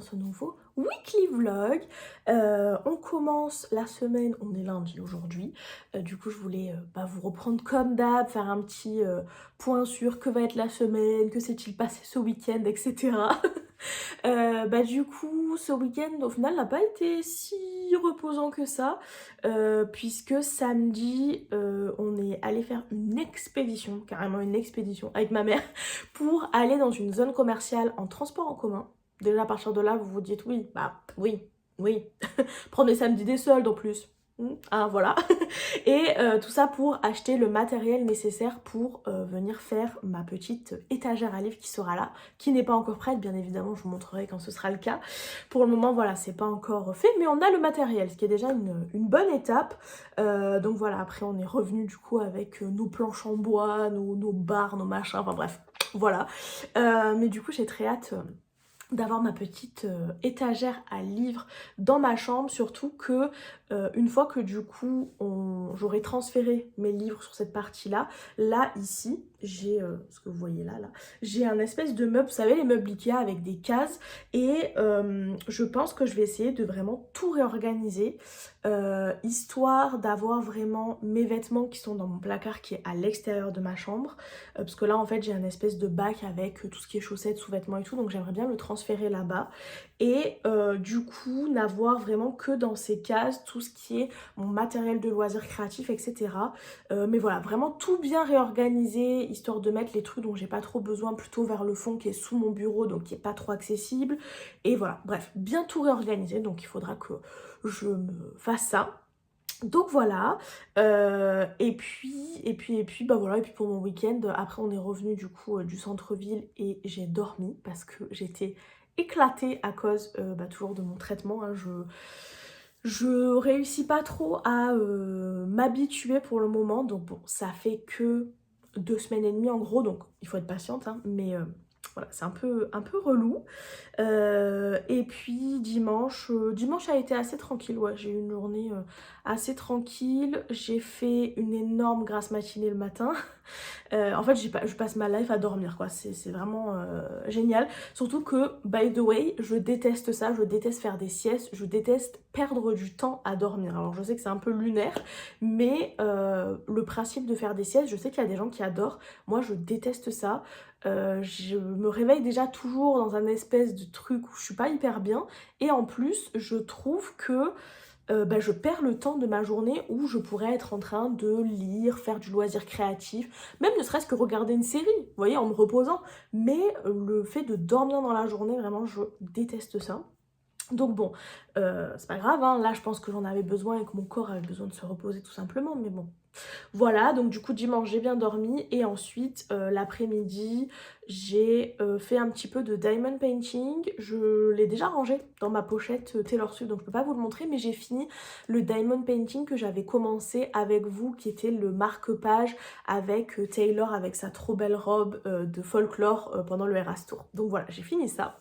ce nouveau weekly vlog. On commence la semaine, on est lundi aujourd'hui. Du coup, je voulais vous reprendre comme d'hab, faire un petit point sur que va être la semaine, que s'est-il passé ce week-end, etc. Du coup, ce week-end, au final, n'a pas été si reposant que ça, puisque samedi, on est allé faire une expédition, carrément une expédition, avec ma mère, pour aller dans une zone commerciale en transport en commun. Déjà, à partir de là, vous vous dites oui, oui, prendre les samedis des soldes en plus. Hein, voilà. Et tout ça pour acheter le matériel nécessaire pour venir faire ma petite étagère à livres qui sera là, qui n'est pas encore prête, bien évidemment, je vous montrerai quand ce sera le cas. Pour le moment, voilà, c'est pas encore fait, mais on a le matériel, ce qui est déjà une bonne étape. Donc voilà, après on est revenu du coup avec nos planches en bois, nos barres, nos machins, enfin bref, voilà. Mais du coup, j'ai très hâte d'avoir ma petite étagère à livres dans ma chambre, surtout que une fois que du coup j'aurai transféré mes livres sur cette partie là ici j'ai ce que vous voyez là j'ai un espèce de meuble, vous savez les meubles Ikea avec des cases, et je pense que je vais essayer de vraiment tout réorganiser, histoire d'avoir vraiment mes vêtements qui sont dans mon placard qui est à l'extérieur de ma chambre, parce que là en fait j'ai un espèce de bac avec tout ce qui est chaussettes, sous-vêtements et tout, donc j'aimerais bien le transférer là-bas et du coup n'avoir vraiment que dans ces cases tout ce qui est mon matériel de loisirs créatifs, etc. Mais voilà, vraiment tout bien réorganisé, histoire de mettre les trucs dont j'ai pas trop besoin plutôt vers le fond qui est sous mon bureau, donc qui est pas trop accessible. Et voilà, bref, bien tout réorganiser, donc il faudra que je me fasse ça. Donc voilà, et puis voilà, et puis pour mon week-end, après on est revenu du coup du centre-ville et j'ai dormi parce que j'étais éclatée à cause toujours de mon traitement, hein. Je réussis pas trop à m'habituer pour le moment, donc bon, ça fait que 2 semaines et demie en gros, donc il faut être patiente, hein, mais voilà, c'est un peu relou. Et puis dimanche a été assez tranquille, ouais, j'ai eu une journée assez tranquille, j'ai fait une énorme grasse matinée le matin. En fait, je passe ma life à dormir, quoi. C'est vraiment génial. Surtout que, by the way, je déteste ça. Je déteste faire des siestes. Je déteste perdre du temps à dormir. Alors, je sais que c'est un peu lunaire, mais le principe de faire des siestes, je sais qu'il y a des gens qui adorent. Moi, je déteste ça. Je me réveille déjà toujours dans un espèce de truc où je suis pas hyper bien. Et en plus, je trouve que je perds le temps de ma journée où je pourrais être en train de lire, faire du loisir créatif, même ne serait-ce que regarder une série, vous voyez, en me reposant. Mais le fait de dormir dans la journée, vraiment, je déteste ça. Donc bon, c'est pas grave, hein, là je pense que j'en avais besoin et que mon corps avait besoin de se reposer tout simplement, mais bon. Voilà, donc du coup dimanche j'ai bien dormi et ensuite l'après-midi j'ai fait un petit peu de diamond painting. Je l'ai déjà rangé dans ma pochette Taylor Swift, donc je peux pas vous le montrer, mais j'ai fini le diamond painting que j'avais commencé avec vous, qui était le marque-page avec Taylor avec sa trop belle robe de folklore pendant le Eras Tour. Donc voilà, j'ai fini ça.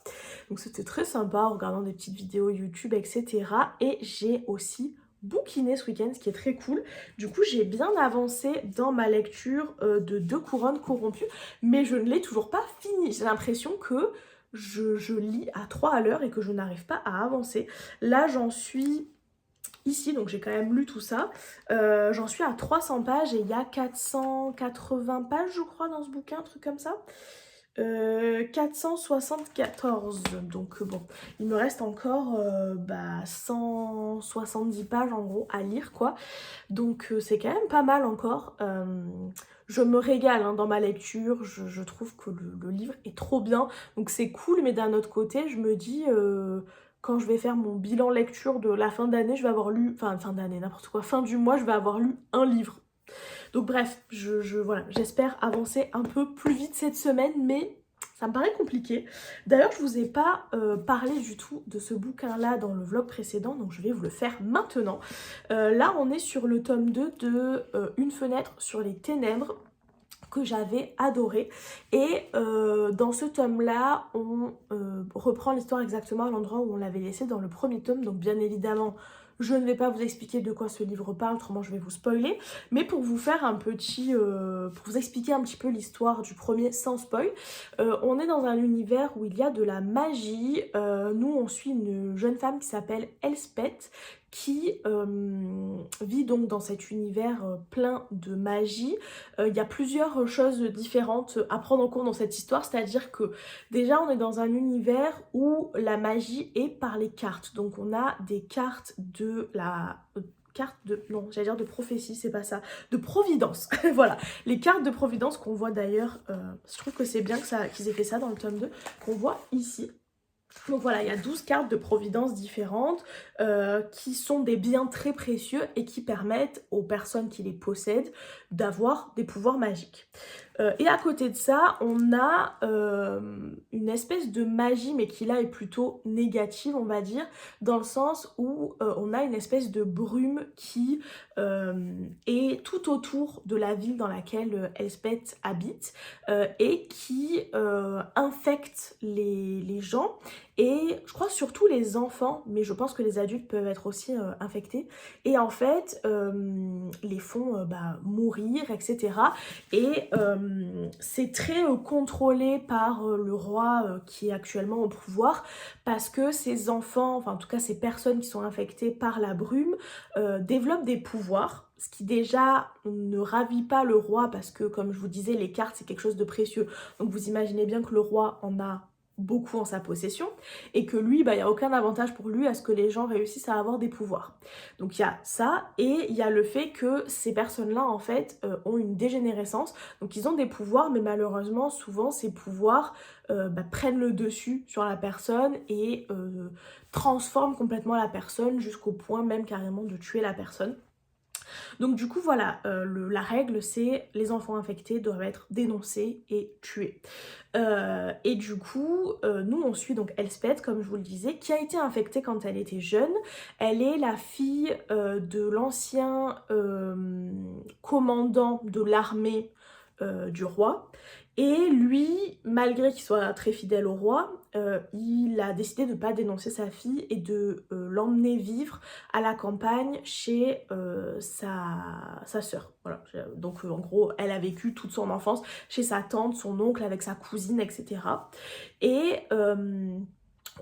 Donc c'était très sympa en regardant des petites vidéos YouTube, etc. Et j'ai aussi bouquiné ce week-end, ce qui est très cool. Du coup, j'ai bien avancé dans ma lecture de Deux couronnes corrompues, mais je ne l'ai toujours pas fini. J'ai l'impression que je lis à 3 à l'heure et que je n'arrive pas à avancer. Là, j'en suis ici, donc j'ai quand même lu tout ça. J'en suis à 300 pages et il y a 480 pages, je crois, dans ce bouquin, un truc comme ça. 474, donc bon, il me reste encore 170 pages en gros à lire, quoi, donc c'est quand même pas mal encore. Je me régale hein, dans ma lecture, je trouve que le livre est trop bien, donc c'est cool, mais d'un autre côté je me dis quand je vais faire mon bilan lecture de la fin d'année, je vais avoir lu, enfin fin d'année, n'importe quoi, fin du mois, je vais avoir lu un livre. Donc bref, voilà, j'espère avancer un peu plus vite cette semaine, mais ça me paraît compliqué. D'ailleurs, je vous ai pas parlé du tout de ce bouquin-là dans le vlog précédent, donc je vais vous le faire maintenant. Là, on est sur le tome 2 de Une fenêtre sur les ténèbres, que j'avais adoré, et dans ce tome là on reprend l'histoire exactement à l'endroit où on l'avait laissé dans le premier tome, donc bien évidemment Je ne vais pas vous expliquer de quoi ce livre parle, autrement je vais vous spoiler, mais pour vous faire un petit... pour vous expliquer un petit peu l'histoire du premier sans spoil, on est dans un univers où il y a de la magie. Nous, on suit une jeune femme qui s'appelle Elspeth, qui vit donc dans cet univers plein de magie. Il y a plusieurs choses différentes à prendre en compte dans cette histoire, c'est-à-dire que déjà on est dans un univers où la magie est par les cartes. Donc on a des cartes de la... carte de... non, j'allais dire de prophétie, c'est pas ça. De providence. Voilà. Les cartes de providence qu'on voit d'ailleurs... je trouve que c'est bien que qu'ils aient fait ça dans le tome 2, qu'on voit ici. Donc voilà, il y a 12 cartes de providence différentes qui sont des biens très précieux et qui permettent aux personnes qui les possèdent d'avoir des pouvoirs magiques. Et à côté de ça, on a une espèce de magie, mais qui là est plutôt négative, on va dire, dans le sens où on a une espèce de brume qui est tout autour de la ville dans laquelle Elspeth habite et qui infecte les gens. Et je crois surtout les enfants, mais je pense que les adultes peuvent être aussi infectés. Et en fait, les font mourir, etc. Et c'est très contrôlé par le roi qui est actuellement au pouvoir, parce que ces enfants, enfin en tout cas ces personnes qui sont infectées par la brume, développent des pouvoirs. Ce qui déjà ne ravit pas le roi, parce que comme je vous disais, les cartes c'est quelque chose de précieux. Donc vous imaginez bien que le roi en a beaucoup en sa possession, et que lui, il n'y a aucun avantage pour lui à ce que les gens réussissent à avoir des pouvoirs. Donc il y a ça, et il y a le fait que ces personnes-là, en fait, ont une dégénérescence, donc ils ont des pouvoirs, mais malheureusement, souvent, ces pouvoirs prennent le dessus sur la personne et transforment complètement la personne jusqu'au point même carrément de tuer la personne. Donc du coup voilà, la règle c'est les enfants infectés doivent être dénoncés et tués. Et du coup, nous on suit donc Elspeth, comme je vous le disais, qui a été infectée quand elle était jeune. Elle est la fille de l'ancien commandant de l'armée du roi. Et lui, malgré qu'il soit très fidèle au roi, il a décidé de ne pas dénoncer sa fille et de l'emmener vivre à la campagne chez sa sœur. Voilà. Donc en gros, elle a vécu toute son enfance chez sa tante, son oncle, avec sa cousine, etc. Et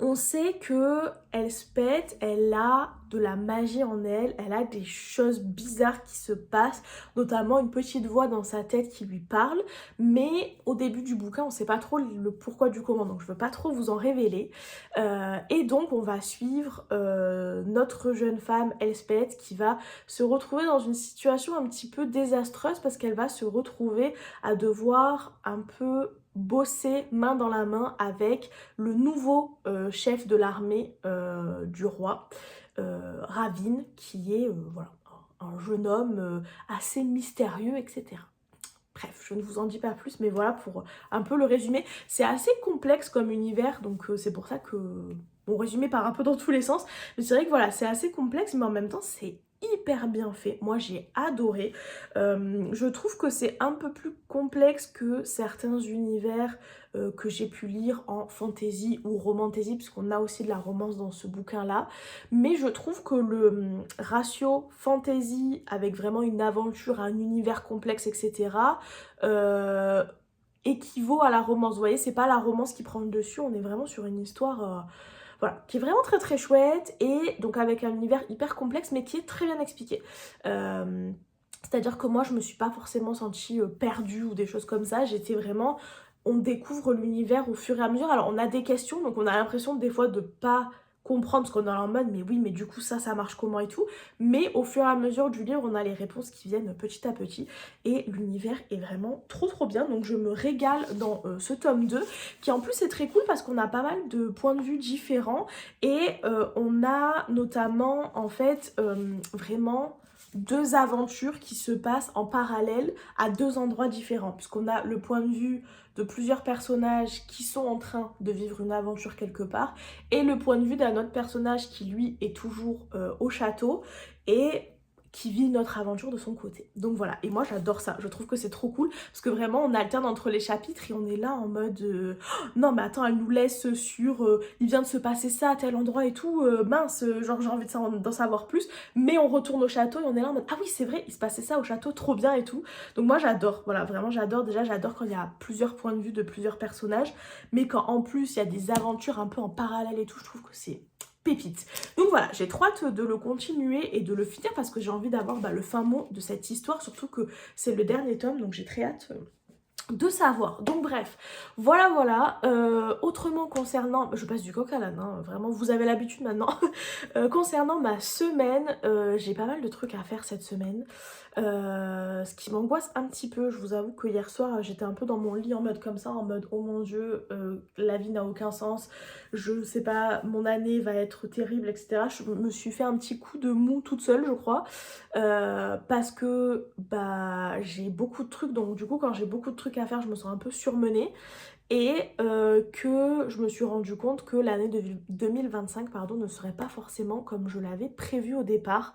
on sait que Elspeth, elle a de la magie en elle, elle a des choses bizarres qui se passent, notamment une petite voix dans sa tête qui lui parle, mais au début du bouquin, on sait pas trop le pourquoi du comment, donc je veux pas trop vous en révéler. Et donc on va suivre notre jeune femme Elspeth qui va se retrouver dans une situation un petit peu désastreuse, parce qu'elle va se retrouver à devoir un peu bosser main dans la main avec le nouveau chef de l'armée du roi, Ravin, qui est voilà, un jeune homme assez mystérieux, etc. Bref, je ne vous en dis pas plus, mais voilà pour un peu le résumé. C'est assez complexe comme univers, donc c'est pour ça que mon résumé part un peu dans tous les sens. Mais c'est vrai que voilà, c'est assez complexe, mais en même temps, c'est hyper bien fait. Moi, j'ai adoré. Je trouve que c'est un peu plus complexe que certains univers que j'ai pu lire en fantasy ou romantasy, puisqu'on a aussi de la romance dans ce bouquin-là. Mais je trouve que le ratio fantasy, avec vraiment une aventure, un univers complexe, etc., équivaut à la romance. Vous voyez, c'est pas la romance qui prend le dessus, on est vraiment sur une histoire... voilà, qui est vraiment très très chouette, et donc avec un univers hyper complexe mais qui est très bien expliqué. C'est-à-dire que moi je me suis pas forcément sentie perdue ou des choses comme ça, j'étais vraiment... On découvre l'univers au fur et à mesure. Alors on a des questions, donc on a l'impression des fois de pas comprendre, parce qu'on est en mode mais oui mais du coup ça marche comment et tout, mais au fur et à mesure du livre on a les réponses qui viennent petit à petit, et l'univers est vraiment trop bien. Donc je me régale dans ce tome 2 qui en plus est très cool parce qu'on a pas mal de points de vue différents, et on a notamment en fait vraiment deux aventures qui se passent en parallèle à deux endroits différents, puisqu'on a le point de vue de plusieurs personnages qui sont en train de vivre une aventure quelque part, et le point de vue d'un autre personnage qui lui est toujours au château et qui vit notre aventure de son côté. Donc voilà, et moi j'adore ça, je trouve que c'est trop cool, parce que vraiment on alterne entre les chapitres et on est là en mode oh, non mais attends, elle nous laisse sur il vient de se passer ça à tel endroit et tout, mince, genre j'ai envie d'en savoir plus, mais on retourne au château et on est là en mode ah oui c'est vrai, il se passait ça au château, trop bien et tout. Donc moi j'adore, voilà, vraiment j'adore. Déjà j'adore quand il y a plusieurs points de vue de plusieurs personnages, mais quand en plus il y a des aventures un peu en parallèle et tout, je trouve que c'est pépite. Donc voilà, j'ai trop hâte de le continuer et de le finir parce que j'ai envie d'avoir le fin mot de cette histoire, surtout que c'est le dernier tome, donc j'ai très hâte de savoir. Donc bref, voilà. Autrement concernant, je passe du coq à l'âne, hein, vraiment, vous avez l'habitude maintenant. Concernant ma semaine, j'ai pas mal de trucs à faire cette semaine. Ce qui m'angoisse un petit peu, je vous avoue que hier soir j'étais un peu dans mon lit en mode comme ça, en mode oh mon dieu, la vie n'a aucun sens, je sais pas, mon année va être terrible, etc. Je me suis fait un petit coup de mou toute seule, je crois, parce que bah j'ai beaucoup de trucs, donc du coup quand j'ai beaucoup de trucs à faire, je me sens un peu surmenée. Et que je me suis rendu compte que l'année 2025 pardon, ne serait pas forcément comme je l'avais prévu au départ.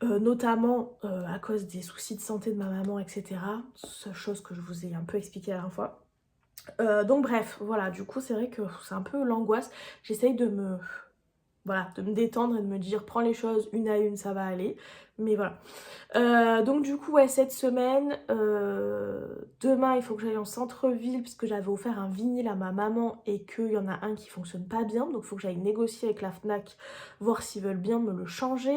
Notamment à cause des soucis de santé de ma maman, etc. Chose que je vous ai un peu expliqué la dernière fois. Donc bref, voilà, du coup c'est vrai que c'est un peu l'angoisse. J'essaye de me détendre et de me dire prends les choses une à une, ça va aller. Mais voilà. Donc du coup ouais, cette semaine, demain il faut que j'aille en centre-ville puisque j'avais offert un vinyle à ma maman et qu'il y en a un qui fonctionne pas bien, donc il faut que j'aille négocier avec la Fnac, voir s'ils veulent bien me le changer.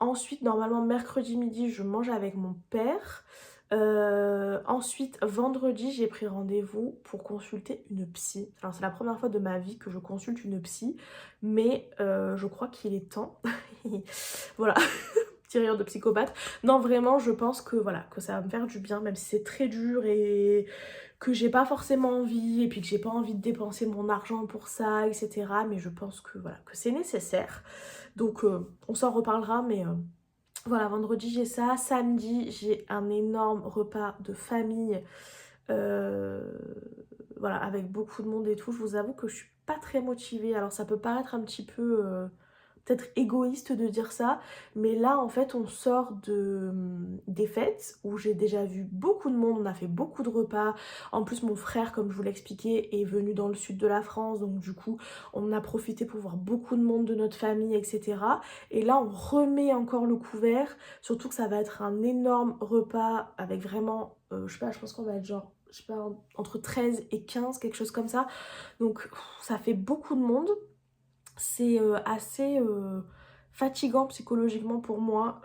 Ensuite normalement mercredi midi je mange avec mon père. Ensuite vendredi j'ai pris rendez-vous pour consulter une psy. Alors c'est la première fois de ma vie que je consulte une psy, mais je crois qu'il est temps. Voilà. Petit rire de psychopathe. Non vraiment je pense que voilà, que ça va me faire du bien, même si c'est très dur et que j'ai pas forcément envie, et puis que j'ai pas envie de dépenser mon argent pour ça, etc. Mais je pense que voilà, que c'est nécessaire. Donc on s'en reparlera, mais voilà, vendredi j'ai ça. Samedi j'ai un énorme repas de famille, euh, voilà, avec beaucoup de monde et tout. Je vous avoue que je suis pas très motivée. Alors ça peut paraître un petit peu peut-être égoïste de dire ça, mais là en fait on sort des fêtes où j'ai déjà vu beaucoup de monde, on a fait beaucoup de repas. En plus mon frère, comme je vous l'expliquais, est venu dans le sud de la France, donc du coup on a profité pour voir beaucoup de monde de notre famille, etc. Et là on remet encore le couvert, surtout que ça va être un énorme repas avec vraiment, je sais pas, je pense qu'on va être genre, je sais pas, entre 13 et 15, quelque chose comme ça. Donc ça fait beaucoup de monde. C'est assez fatigant psychologiquement pour moi.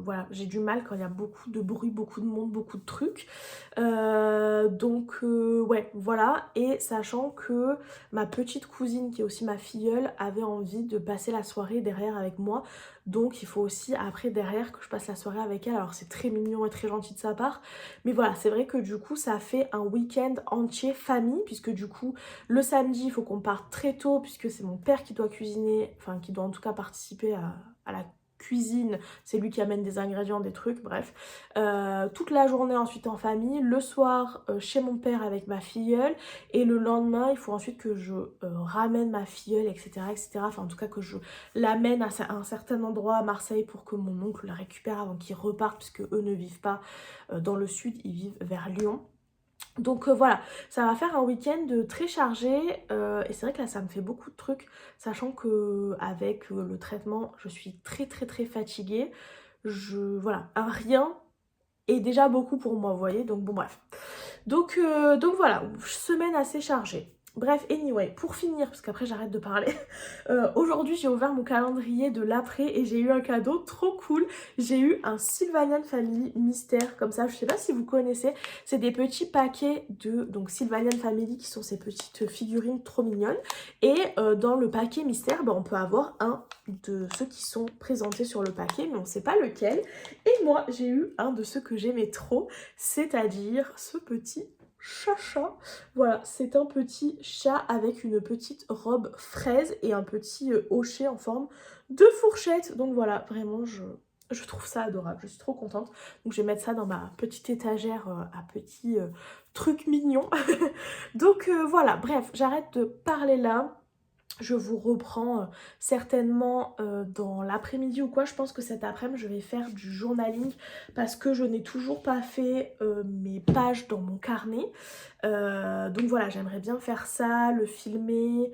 Voilà, j'ai du mal quand il y a beaucoup de bruit, beaucoup de monde, beaucoup de trucs. Donc ouais, voilà. Et sachant que ma petite cousine, qui est aussi ma filleule, avait envie de passer la soirée derrière avec moi. Donc il faut aussi après derrière que je passe la soirée avec elle. Alors c'est très mignon et très gentil de sa part. Mais voilà, c'est vrai que du coup ça fait un week-end entier famille, puisque du coup le samedi il faut qu'on parte très tôt puisque c'est mon père qui doit cuisiner, enfin qui doit en tout cas participer à la cuisine, c'est lui qui amène des ingrédients, des trucs, bref. Toute la journée ensuite en famille, le soir chez mon père avec ma filleule, et le lendemain il faut ensuite que je ramène ma filleule, etc., etc. Enfin en tout cas que je l'amène à un certain endroit à Marseille pour que mon oncle la récupère avant qu'il reparte, puisque eux ne vivent pas dans le sud, ils vivent vers Lyon. Donc voilà, ça va faire un week-end très chargé, et c'est vrai que là ça me fait beaucoup de trucs, sachant que avec le traitement je suis très fatiguée. Voilà, un rien est déjà beaucoup pour moi, vous voyez, donc bon bref. Donc voilà, semaine assez chargée. Bref, anyway, pour finir, parce qu'après j'arrête de parler, aujourd'hui j'ai ouvert mon calendrier de l'après et j'ai eu un cadeau trop cool. J'ai eu un Sylvanian Family Mystère, comme ça, je sais pas si vous connaissez, c'est des petits paquets de donc Sylvanian Family, qui sont ces petites figurines trop mignonnes. Et dans le paquet Mystère, on peut avoir un de ceux qui sont présentés sur le paquet, mais on sait pas lequel. Et moi j'ai eu un de ceux que j'aimais trop, c'est-à-dire ce petit chacha. Voilà, c'est un petit chat avec une petite robe fraise et un petit hochet en forme de fourchette. Donc voilà, vraiment je trouve ça adorable, je suis trop contente. Donc je vais mettre ça dans ma petite étagère à petits trucs mignons. Donc voilà, bref, j'arrête de parler là. Je vous reprends certainement dans l'après-midi ou quoi. Je pense que cet après-midi, je vais faire du journaling parce que je n'ai toujours pas fait mes pages dans mon carnet. Donc voilà, j'aimerais bien faire ça, le filmer,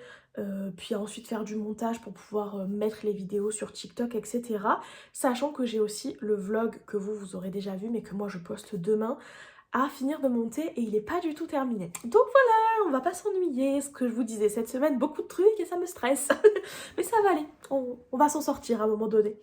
puis ensuite faire du montage pour pouvoir mettre les vidéos sur TikTok, etc. Sachant que j'ai aussi le vlog que vous aurez déjà vu, mais que moi je poste demain, à finir de monter et il n'est pas du tout terminé. Donc voilà, on va pas s'ennuyer, ce que je vous disais cette semaine, beaucoup de trucs et ça me stresse. Mais ça va aller, on va s'en sortir à un moment donné.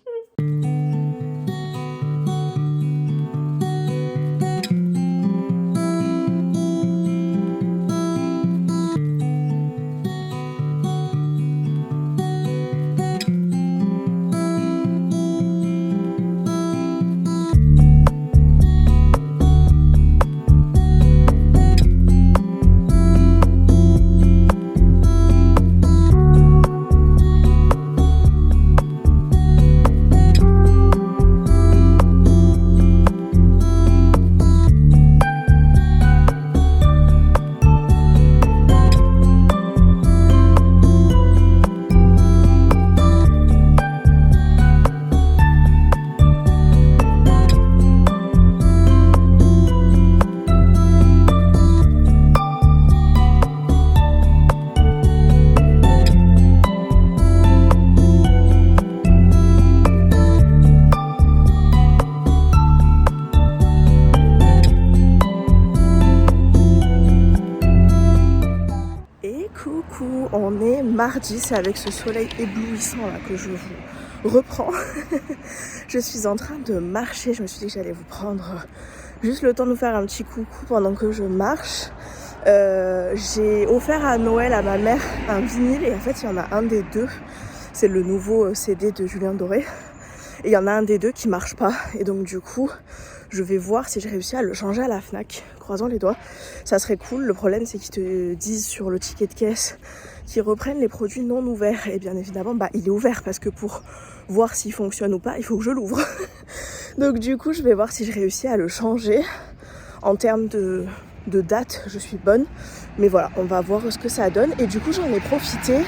Et coucou, on est mardi, c'est avec ce soleil éblouissant là que je vous reprends. Je suis en train de marcher, je me suis dit que j'allais vous prendre juste le temps de vous faire un petit coucou pendant que je marche. J'ai offert à Noël à ma mère un vinyle et en fait il y en a un des deux, c'est le nouveau CD de Julien Doré. Et il y en a un des deux qui marche pas et donc du coup je vais voir si j'ai réussi à le changer à la Fnac, croisant les doigts. Ça serait cool, le problème c'est qu'ils te disent sur le ticket de caisse qu'ils reprennent les produits non ouverts. Et bien évidemment il est ouvert parce que pour voir s'il fonctionne ou pas, il faut que je l'ouvre. Donc du coup je vais voir si je réussis à le changer. En termes de date, je suis bonne. Mais voilà, on va voir ce que ça donne. Et du coup j'en ai profité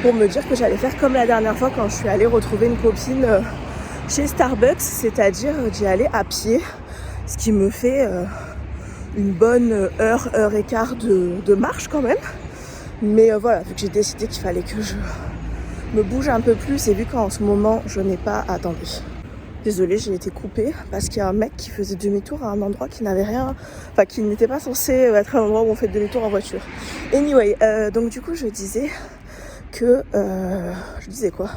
pour me dire que j'allais faire comme la dernière fois quand je suis allée retrouver une copine chez Starbucks, c'est-à-dire d'y aller à pied, ce qui me fait une bonne heure et quart de marche quand même. Mais voilà, vu que j'ai décidé qu'il fallait que je me bouge un peu plus et vu qu'en ce moment je n'ai pas... Attendez, désolée, j'ai été coupée parce qu'il y a un mec qui faisait demi-tour à un endroit qui n'avait rien... Enfin, qui n'était pas censé être un endroit où on fait demi-tour en voiture. Anyway, donc du coup je disais que... je disais quoi ?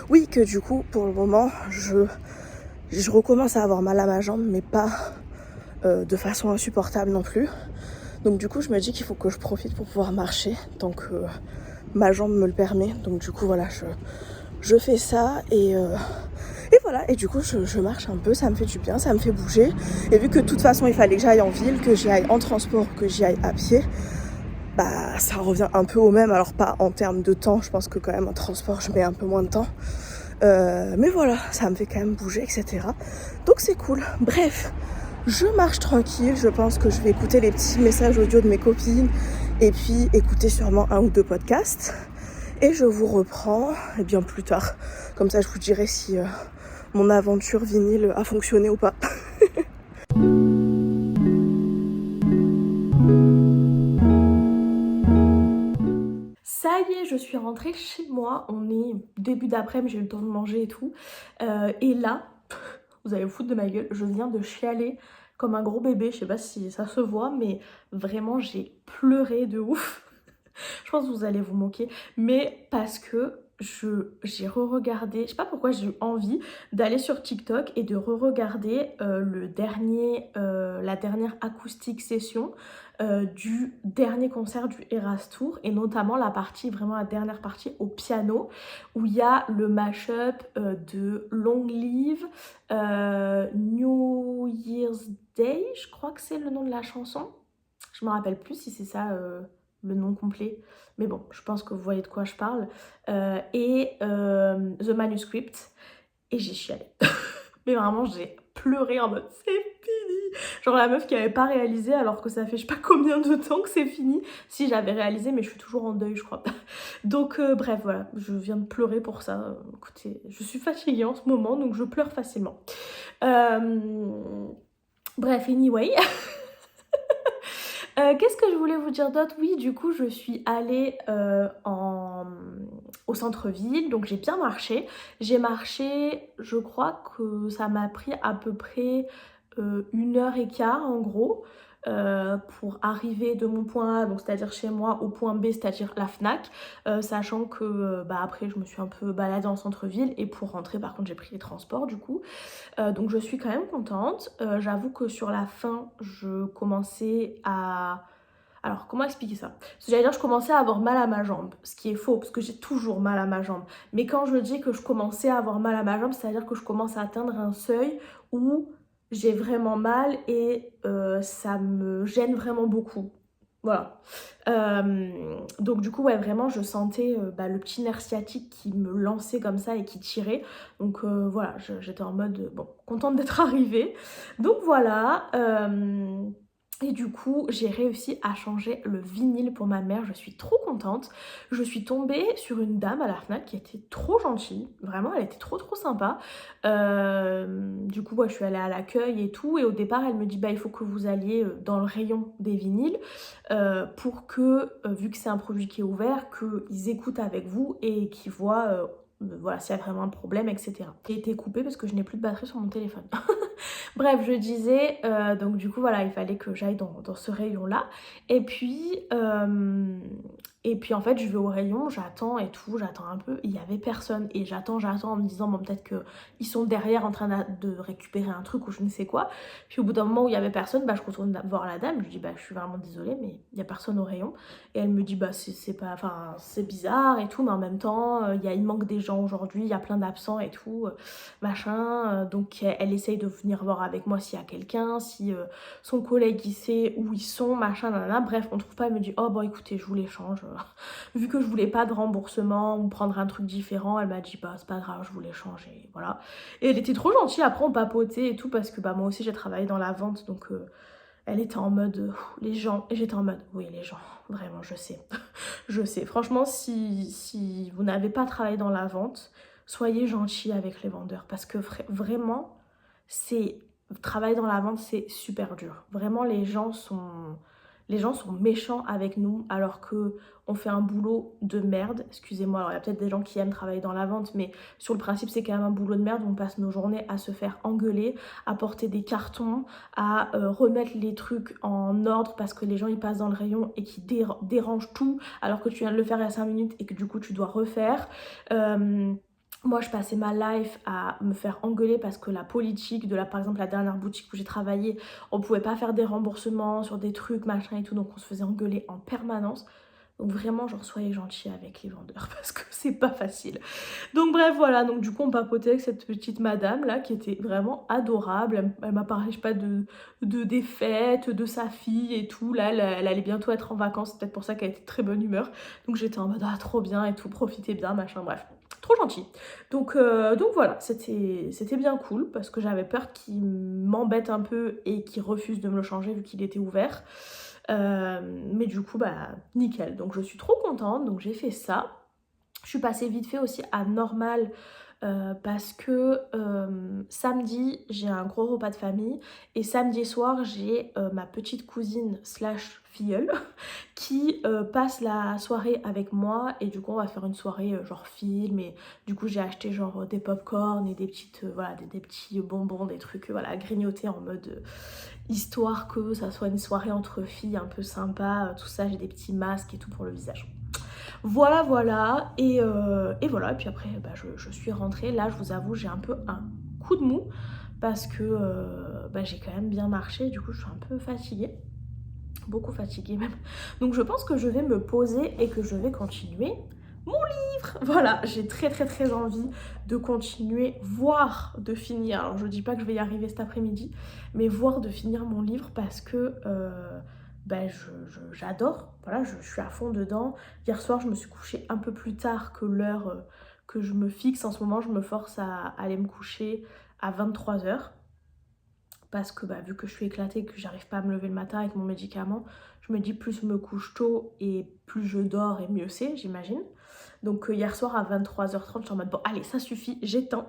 Oui, que du coup, pour le moment, je recommence à avoir mal à ma jambe, mais pas de façon insupportable non plus. Donc du coup, je me dis qu'il faut que je profite pour pouvoir marcher tant que ma jambe me le permet. Donc du coup, voilà, je fais ça et voilà. Et du coup, je marche un peu, ça me fait du bien, ça me fait bouger. Et vu que de toute façon, il fallait que j'aille en ville, que j'y aille en transport, que j'y aille à pied, ça revient un peu au même. Alors pas en termes de temps, je pense que quand même en transport, je mets un peu moins de temps. Mais voilà, ça me fait quand même bouger, etc. Donc c'est cool. Bref, je marche tranquille. Je pense que je vais écouter les petits messages audio de mes copines et puis écouter sûrement un ou deux podcasts. Et je vous reprends bien plus tard. Comme ça, je vous dirai si mon aventure vinyle a fonctionné ou pas. Ça y est, je suis rentrée chez moi. On est début d'après-midi, j'ai eu le temps de manger et tout. Et là, vous allez vous foutre de ma gueule, je viens de chialer comme un gros bébé. Je sais pas si ça se voit, mais vraiment, j'ai pleuré de ouf. Je pense que vous allez vous moquer, mais parce que j'ai re-regardé, je sais pas pourquoi j'ai eu envie d'aller sur TikTok et de re-regarder la dernière acoustique session du dernier concert du Eras Tour et notamment vraiment la dernière partie au piano où il y a le mash-up de Long Live, New Year's Day, je crois que c'est le nom de la chanson. Je me rappelle plus si c'est ça le nom complet, mais bon, je pense que vous voyez de quoi je parle. Et The Manuscript, et j'ai chialé. Mais vraiment, j'ai pleurer en mode c'est fini. Genre la meuf qui avait pas réalisé alors que ça fait je sais pas combien de temps que c'est fini. Si j'avais réalisé mais je suis toujours en deuil je crois. Donc bref voilà, je viens de pleurer pour ça. Écoutez, je suis fatiguée en ce moment donc je pleure facilement. Bref, anyway. Qu'est-ce que je voulais vous dire d'autre? Oui, du coup, je suis allée au centre-ville, donc j'ai bien marché. J'ai marché, je crois que ça m'a pris à peu près 1 heure et quart en gros. Pour arriver de mon point A, donc c'est-à-dire chez moi, au point B, c'est-à-dire la Fnac, sachant que bah, après je me suis un peu baladée en centre-ville et pour rentrer par contre j'ai pris les transports du coup. Donc je suis quand même contente. J'avoue que sur la fin, je commençais à... Alors, comment expliquer ça? Parce que j'allais dire, je commençais à avoir mal à ma jambe, ce qui est faux, parce que j'ai toujours mal à ma jambe. Mais quand je dis que je commençais à avoir mal à ma jambe, c'est-à-dire que je commence à atteindre un seuil où j'ai vraiment mal et ça me gêne vraiment beaucoup. Voilà. Donc du coup, ouais, vraiment, je sentais bah, le petit nerf sciatique qui me lançait comme ça et qui tirait. Donc voilà, j'étais en mode, bon, contente d'être arrivée. Donc voilà. Et du coup, j'ai réussi à changer le vinyle pour ma mère. Je suis trop contente. Je suis tombée sur une dame à la Fnac qui était trop gentille. Vraiment, elle était trop sympa. Du coup, ouais, je suis allée à l'accueil et tout. Et au départ, elle me dit, bah, il faut que vous alliez dans le rayon des vinyles pour que, vu que c'est un produit qui est ouvert, qu'ils écoutent avec vous et qu'ils voient voilà, s'il y a vraiment un problème, etc. J'ai été coupée parce que je n'ai plus de batterie sur mon téléphone. Bref, je disais, donc du coup, voilà, il fallait que j'aille dans ce rayon-là. Et puis en fait, je vais au rayon, j'attends et tout, j'attends un peu. Il n'y avait personne. Et j'attends en me disant, bon, peut-être qu'ils sont derrière en train de récupérer un truc ou je ne sais quoi. Puis au bout d'un moment où il n'y avait personne, bah, je retourne voir la dame. Je lui dis, bah, je suis vraiment désolée, mais il n'y a personne au rayon. Et elle me dit, bah, c'est pas, enfin, c'est bizarre et tout, mais en même temps, il manque des gens aujourd'hui, il y a plein d'absents et tout, machin. Donc elle essaye de venir voir avec moi s'il y a quelqu'un, si son collègue il sait où ils sont, machin, nanana. Bref, on trouve pas, elle me dit, oh bon, écoutez, je vous l'échange. Vu que je voulais pas de remboursement ou prendre un truc différent, elle m'a dit, bah, c'est pas grave, je vous l'échange, et voilà. Et elle était trop gentille, après on papotait et tout, parce que bah, moi aussi j'ai travaillé dans la vente, donc elle était en mode les gens, et j'étais en mode oui, les gens, vraiment, je sais. Je sais. Franchement, si vous n'avez pas travaillé dans la vente, soyez gentil avec les vendeurs parce que vraiment, c'est travailler dans la vente, c'est super dur. Vraiment, les gens sont méchants avec nous alors que on fait un boulot de merde. Excusez-moi, alors il y a peut-être des gens qui aiment travailler dans la vente, mais sur le principe, c'est quand même un boulot de merde. On passe nos journées à se faire engueuler, à porter des cartons, à remettre les trucs en ordre parce que les gens ils passent dans le rayon et qui dérangent tout alors que tu viens de le faire il y a 5 minutes et que du coup tu dois refaire. Moi, je passais ma life à me faire engueuler parce que la politique de par exemple, la dernière boutique où j'ai travaillé, on pouvait pas faire des remboursements sur des trucs, machin et tout, donc on se faisait engueuler en permanence. Donc vraiment, genre, soyez gentils avec les vendeurs parce que c'est pas facile. Donc bref, voilà, donc du coup, on papotait avec cette petite madame là qui était vraiment adorable. Elle m'a parlé, je sais pas, des fêtes, de sa fille et tout. Là, elle allait bientôt être en vacances, c'est peut-être pour ça qu'elle était de très bonne humeur. Donc j'étais en mode, ah, trop bien et tout, profitez bien, machin, bref. Trop gentil. Donc voilà, c'était bien cool parce que j'avais peur qu'il m'embête un peu et qu'il refuse de me le changer vu qu'il était ouvert. Mais du coup, bah nickel. Donc je suis trop contente, donc j'ai fait ça. Je suis passée vite fait aussi à Normal parce que samedi j'ai un gros repas de famille et samedi soir j'ai ma petite cousine slash filleule qui passe la soirée avec moi et du coup on va faire une soirée genre film et du coup j'ai acheté genre des pop-corn et des petites voilà des petits bonbons, des trucs voilà à grignoter en mode histoire que ça soit une soirée entre filles un peu sympa, tout ça. J'ai des petits masques et tout pour le visage. Voilà, voilà, et voilà, et puis après, bah, je suis rentrée. Là, je vous avoue, j'ai un peu un coup de mou parce que bah, j'ai quand même bien marché, du coup, je suis un peu fatiguée, beaucoup fatiguée même. Donc, je pense que je vais me poser et que je vais continuer mon livre. Voilà, j'ai très envie de continuer, voire de finir. Alors, je dis pas que je vais y arriver cet après-midi, mais voire de finir mon livre parce que ben j'adore, voilà, je suis à fond dedans. Hier soir, je me suis couchée un peu plus tard que l'heure que je me fixe. En ce moment, je me force à aller me coucher à 23 h. parce que bah, vu que je suis éclatée, que j'arrive pas à me lever le matin avec mon médicament, je me dis plus je me couche tôt et plus je dors et mieux c'est, j'imagine. Donc hier soir à 23h30, je suis en mode bon allez ça suffit, j'éteins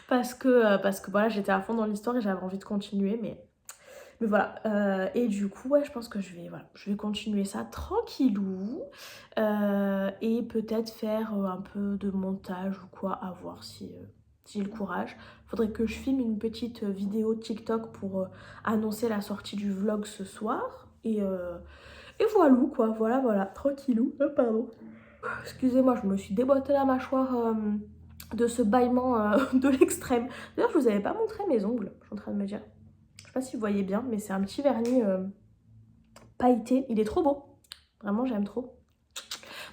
parce que voilà j'étais à fond dans l'histoire et j'avais envie de continuer mais voilà, et du coup ouais je pense que voilà, je vais continuer ça tranquillou et peut-être faire un peu de montage ou quoi, à voir si j'ai le courage. Faudrait que je filme une petite vidéo TikTok pour annoncer la sortie du vlog ce soir et voilà quoi, voilà, tranquillou, pardon. Excusez-moi, je me suis déboîté la mâchoire de ce bâillement de l'extrême. D'ailleurs, je vous avais pas montré mes ongles, je suis en train de me dire. Je sais pas si vous voyez bien, mais c'est un petit vernis pailleté. Il est trop beau. Vraiment, j'aime trop.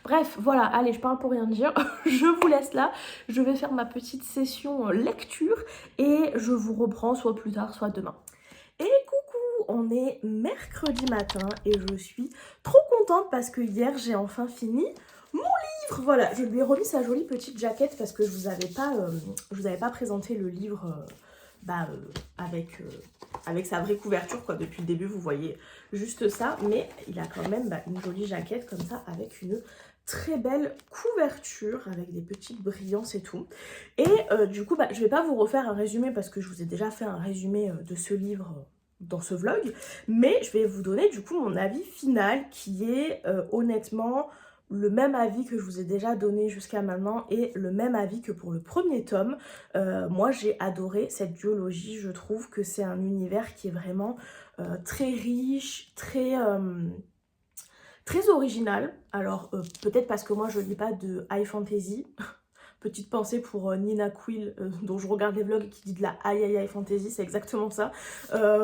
Bref, voilà, allez, je parle pour rien dire. Je vous laisse là. Je vais faire ma petite session lecture et je vous reprends soit plus tard, soit demain. Et coucou, on est mercredi matin et je suis trop contente parce que hier, j'ai enfin fini mon livre. Voilà, je lui ai remis sa jolie petite jaquette parce que je vous avais pas présenté le livre avec sa vraie couverture quoi. Depuis le début, vous voyez juste ça, mais il a quand même une jolie jaquette comme ça avec une très belle couverture avec des petites brillances et tout. Et du coup, je vais pas vous refaire un résumé parce que je vous ai déjà fait un résumé de ce livre dans ce vlog, mais je vais vous donner du coup mon avis final qui est honnêtement le même avis que je vous ai déjà donné jusqu'à maintenant et le même avis que pour le premier tome. Moi j'ai adoré cette duologie, je trouve que c'est un univers qui est vraiment très riche, très original. Alors peut-être parce que moi je lis pas de high fantasy. Petite pensée pour Nina Quill, dont je regarde les vlogs et qui dit de la high fantasy, c'est exactement ça.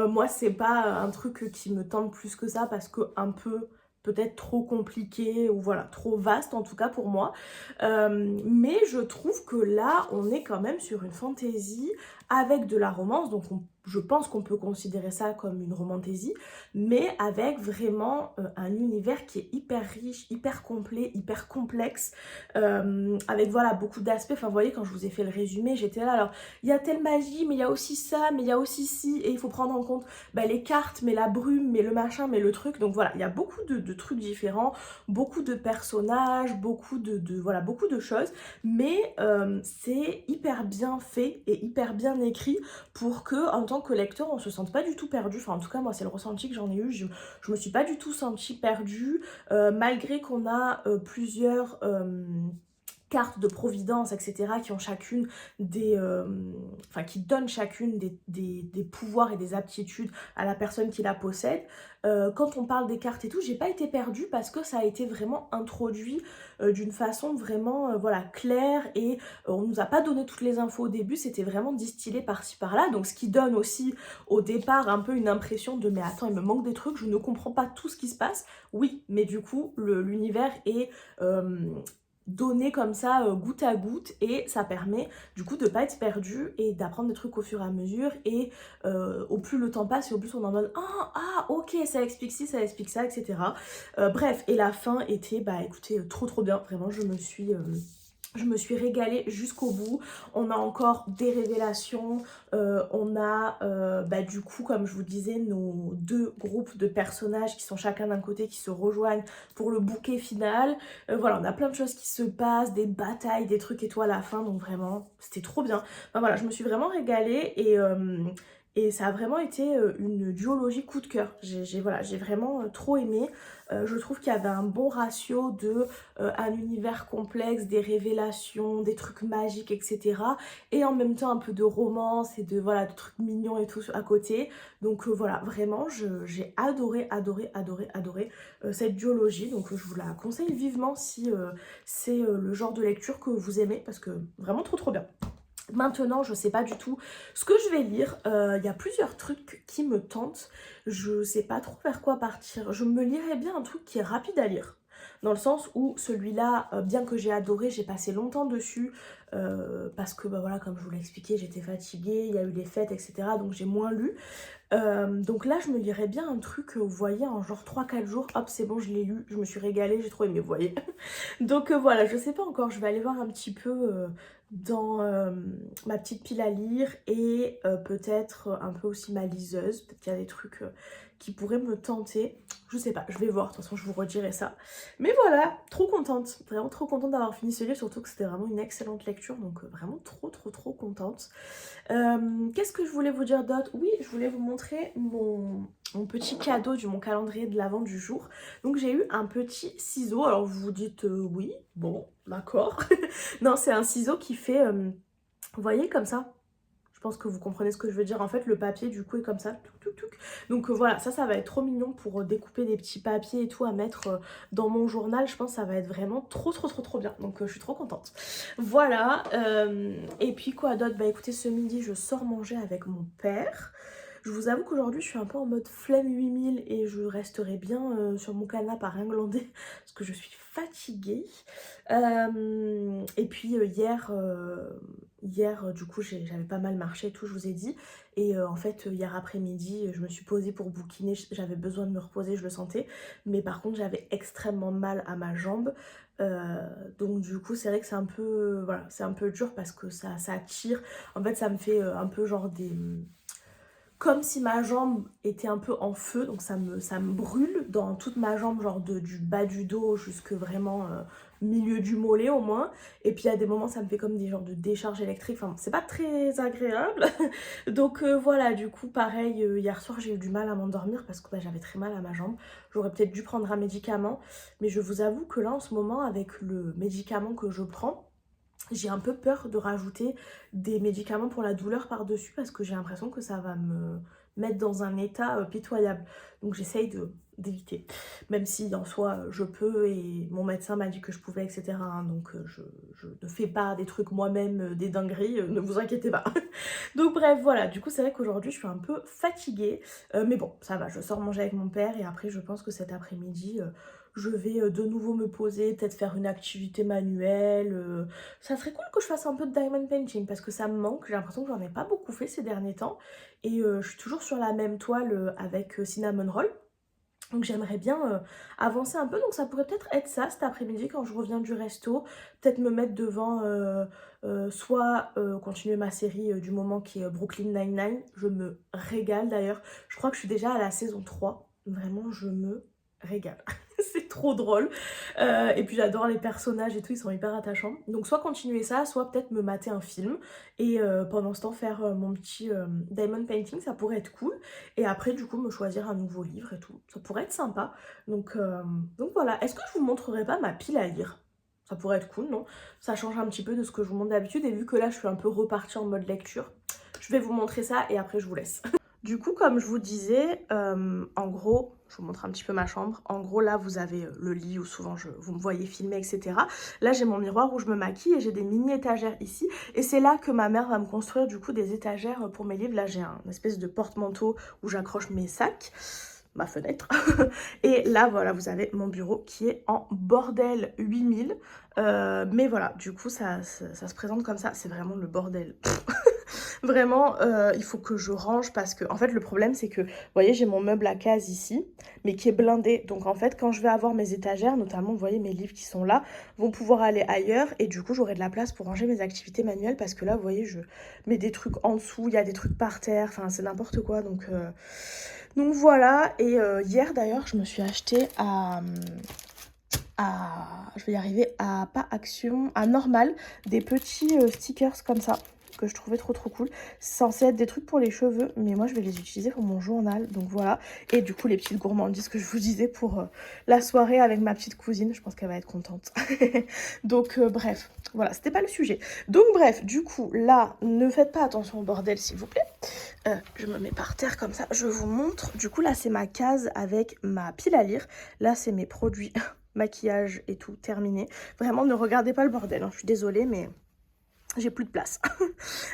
Moi, c'est pas un truc qui me tente plus que ça parce que un peu peut-être trop compliqué ou voilà, trop vaste en tout cas pour moi. Mais je trouve que là, on est quand même sur une fantasy avec de la romance, donc je pense qu'on peut considérer ça comme une romantaisie, mais avec vraiment un univers qui est hyper riche, hyper complet, hyper complexe, avec voilà beaucoup d'aspects. Enfin vous voyez, quand je vous ai fait le résumé, j'étais là, alors il y a telle magie, mais il y a aussi ça, mais il y a aussi ci, et il faut prendre en compte les cartes, mais la brume, mais le machin, mais le truc. Donc voilà, il y a beaucoup de trucs différents, beaucoup de personnages, voilà, beaucoup de choses, mais c'est hyper bien fait et hyper bien écrit pour que en tant que lecteur on se sente pas du tout perdu. Enfin en tout cas moi c'est le ressenti que j'en ai eu, je me suis pas du tout sentie perdue malgré qu'on a plusieurs cartes de providence, etc., qui ont chacune qui donnent chacune des pouvoirs et des aptitudes à la personne qui la possède. Quand on parle des cartes et tout, j'ai pas été perdue parce que ça a été vraiment introduit d'une façon vraiment voilà, claire et on nous a pas donné toutes les infos au début, c'était vraiment distillé par-ci par-là, donc ce qui donne aussi au départ un peu une impression de mais attends, il me manque des trucs, je ne comprends pas tout ce qui se passe. Oui, mais du coup, l'univers est donné comme ça goutte à goutte et ça permet du coup de pas être perdu et d'apprendre des trucs au fur et à mesure et au plus le temps passe et au plus on est en mode ah ok ça explique ci, ça explique ça, etc. Bref, et la fin était écoutez trop bien, vraiment je me suis régalée jusqu'au bout. On a encore des révélations, on a du coup comme je vous disais nos deux groupes de personnages qui sont chacun d'un côté qui se rejoignent pour le bouquet final. Voilà, on a plein de choses qui se passent, des batailles, des trucs et tout à la fin, donc vraiment c'était trop bien. Enfin voilà, je me suis vraiment régalée et ça a vraiment été une duologie coup de cœur. J'ai vraiment trop aimé. Je trouve qu'il y avait un bon ratio de un univers complexe, des révélations, des trucs magiques, etc. Et en même temps un peu de romance et voilà, de trucs mignons et tout à côté. Donc voilà, vraiment, j'ai adoré cette duologie. Donc je vous la conseille vivement si c'est le genre de lecture que vous aimez parce que vraiment trop bien. Maintenant, je sais pas du tout ce que je vais lire. Il y a plusieurs trucs qui me tentent. Je sais pas trop vers quoi partir. Je me lirais bien un truc qui est rapide à lire. dans le sens où celui-là, bien que j'ai adoré, j'ai passé longtemps dessus parce que bah voilà, comme je vous l'ai expliqué, j'étais fatiguée, il y a eu les fêtes, etc. Donc j'ai moins lu. Donc là, je me lirais bien un truc, vous voyez, en genre 3-4 jours, hop, c'est bon, je l'ai lu, je me suis régalée, j'ai trop aimé, vous voyez. Donc voilà, je sais pas encore, je vais aller voir un petit peu dans ma petite pile à lire et peut-être un peu aussi ma liseuse. Peut-être qu'il y a des trucs qui pourraient me tenter. Je sais pas, je vais voir, de toute façon je vous redirai ça. Mais voilà, trop contente, vraiment trop contente d'avoir fini ce livre, surtout que c'était vraiment une excellente lecture, donc vraiment trop contente. Qu'est-ce que je voulais vous dire d'autre? Oui, je voulais vous montrer mon petit cadeau mon calendrier de l'Avent du jour. Donc j'ai eu un petit ciseau, alors vous vous dites oui, bon, d'accord. Non, c'est un ciseau qui fait, vous voyez comme ça? Je pense que vous comprenez ce que je veux dire. En fait, le papier du coup est comme ça. Touc, touc, touc. Donc voilà, ça va être trop mignon pour découper des petits papiers et tout à mettre dans mon journal. Je pense que ça va être vraiment trop bien. Donc je suis trop contente. Voilà. Et puis quoi d'autre? Bah écoutez, ce midi, je sors manger avec mon père. Je vous avoue qu'aujourd'hui, je suis un peu en mode flemme 8000 et je resterai bien sur mon canapé à rien glander parce que je suis fatiguée. Et puis hier, du coup, j'avais pas mal marché et tout, je vous ai dit. Et en fait, hier après-midi, je me suis posée pour bouquiner. J'avais besoin de me reposer, je le sentais. Mais par contre, j'avais extrêmement mal à ma jambe. Donc du coup, c'est vrai que c'est un peu, voilà, c'est un peu dur parce que ça tire. En fait, ça me fait un peu genre des... Comme si ma jambe était un peu en feu, donc ça me brûle dans toute ma jambe, genre du bas du dos jusque vraiment milieu du mollet au moins. Et puis à des moments ça me fait comme des genres de décharge électrique, enfin c'est pas très agréable. Donc voilà, du coup pareil, hier soir j'ai eu du mal à m'endormir parce que bah, j'avais très mal à ma jambe. J'aurais peut-être dû prendre un médicament, mais je vous avoue que là en ce moment avec le médicament que je prends, j'ai un peu peur de rajouter des médicaments pour la douleur par-dessus parce que j'ai l'impression que ça va me mettre dans un état pitoyable. Donc j'essaye d'éviter. Même si en soi je peux et mon médecin m'a dit que je pouvais, etc. hein, donc je ne fais pas des trucs moi-même, des dingueries, ne vous inquiétez pas. Donc bref, voilà, du coup c'est vrai qu'aujourd'hui je suis un peu fatiguée. Mais bon, ça va, je sors manger avec mon père et après je pense que cet après-midi... je vais de nouveau me poser, peut-être faire une activité manuelle. Ça serait cool que je fasse un peu de diamond painting parce que ça me manque. J'ai l'impression que j'en ai pas beaucoup fait ces derniers temps. Et je suis toujours sur la même toile avec cinnamon roll. Donc j'aimerais bien avancer un peu. Donc ça pourrait peut-être être ça cet après-midi quand je reviens du resto. Peut-être me mettre devant soit continuer ma série du moment qui est Brooklyn Nine-Nine. Je me régale d'ailleurs. Je crois que je suis déjà à la saison 3. Vraiment, je me régale. C'est trop drôle. Et puis j'adore les personnages et tout, ils sont hyper attachants. Donc soit continuer ça, soit peut-être me mater un film. Et pendant ce temps faire mon petit diamond painting, ça pourrait être cool. Et après du coup me choisir un nouveau livre et tout. Ça pourrait être sympa. Donc voilà. Est-ce que je vous montrerai pas ma pile à lire? Ça pourrait être cool, non? Ça change un petit peu de ce que je vous montre d'habitude. Et vu que là je suis un peu repartie en mode lecture, je vais vous montrer ça et après je vous laisse. Du coup, comme je vous disais, en gros, je vous montre un petit peu ma chambre. En gros, là, vous avez le lit où souvent vous me voyez filmer, etc. Là, j'ai mon miroir où je me maquille et j'ai des mini-étagères ici. Et c'est là que ma mère va me construire du coup des étagères pour mes livres. Là, j'ai un espèce de porte-manteau où j'accroche mes sacs, ma fenêtre. Et là, voilà, vous avez mon bureau qui est en bordel 8000. Mais voilà, du coup, ça se présente comme ça. C'est vraiment le bordel. Vraiment, il faut que je range parce que, en fait, le problème, c'est que, vous voyez, j'ai mon meuble à cases ici, mais qui est blindé. Donc, en fait, quand je vais avoir mes étagères, notamment, vous voyez, mes livres qui sont là, vont pouvoir aller ailleurs. Et du coup, j'aurai de la place pour ranger mes activités manuelles parce que là, vous voyez, je mets des trucs en dessous, il y a des trucs par terre, enfin, c'est n'importe quoi. Donc voilà. Et hier, d'ailleurs, je me suis acheté je vais y arriver, pas Action, à Normal, des petits stickers comme ça que je trouvais trop cool. C'est censé être des trucs pour les cheveux, mais moi je vais les utiliser pour mon journal, donc voilà. Et du coup les petites gourmandises que je vous disais pour la soirée avec ma petite cousine, je pense qu'elle va être contente. Donc bref, voilà, c'était pas le sujet. Donc bref, du coup là, ne faites pas attention au bordel s'il vous plaît. Je me mets par terre comme ça, je vous montre. Du coup là c'est ma case avec ma pile à lire. Là c'est mes produits maquillage et tout terminé. Vraiment ne regardez pas le bordel, hein. Je suis désolée mais J'ai plus de place.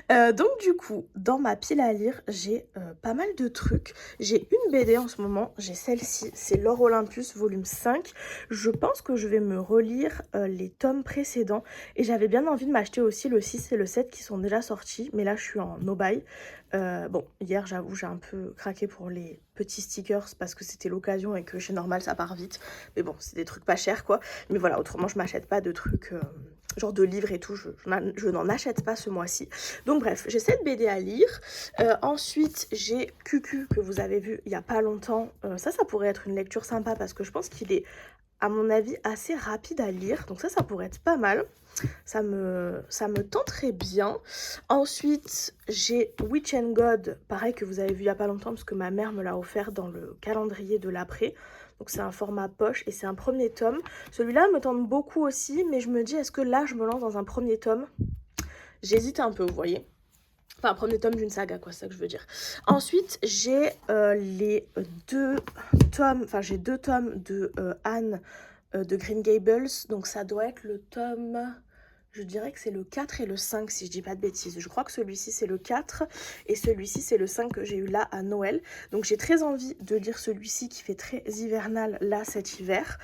Donc du coup, dans ma pile à lire, j'ai pas mal de trucs. J'ai une BD en ce moment, j'ai celle-ci, c'est L'Or Olympus volume 5. Je pense que je vais me relire les tomes précédents. Et j'avais bien envie de m'acheter aussi le 6 et le 7 qui sont déjà sortis. Mais là, je suis en no-buy. Bon, hier, j'avoue, j'ai un peu craqué pour les petits stickers parce que c'était l'occasion et que chez Normal, ça part vite. Mais bon, c'est des trucs pas chers, quoi. Mais voilà, autrement, je m'achète pas de trucs... genre de livres et tout, je n'en achète pas ce mois-ci. Donc bref, j'ai cette BD à lire. Ensuite, j'ai QQ que vous avez vu il y a pas longtemps. Ça pourrait être une lecture sympa parce que je pense qu'il est, à mon avis, assez rapide à lire. Donc ça pourrait être pas mal. Ça me tenterait bien. Ensuite, j'ai Witch and God, pareil que vous avez vu il y a pas longtemps parce que ma mère me l'a offert dans le calendrier de l'après. Donc c'est un format poche et c'est un premier tome. Celui-là me tente beaucoup aussi, mais je me dis, est-ce que là, je me lance dans un premier tome? J'hésite un peu, vous voyez. Enfin, un premier tome d'une saga, quoi, c'est ça que je veux dire. Ensuite, j'ai les deux tomes, enfin, j'ai 2 tomes de Anne de Green Gables. Donc ça doit être le tome... Je dirais que c'est le 4 et le 5 si je dis pas de bêtises. Je crois que celui-ci c'est le 4 et celui-ci c'est le 5 que j'ai eu là à Noël. Donc j'ai très envie de lire celui-ci qui fait très hivernal là cet hiver.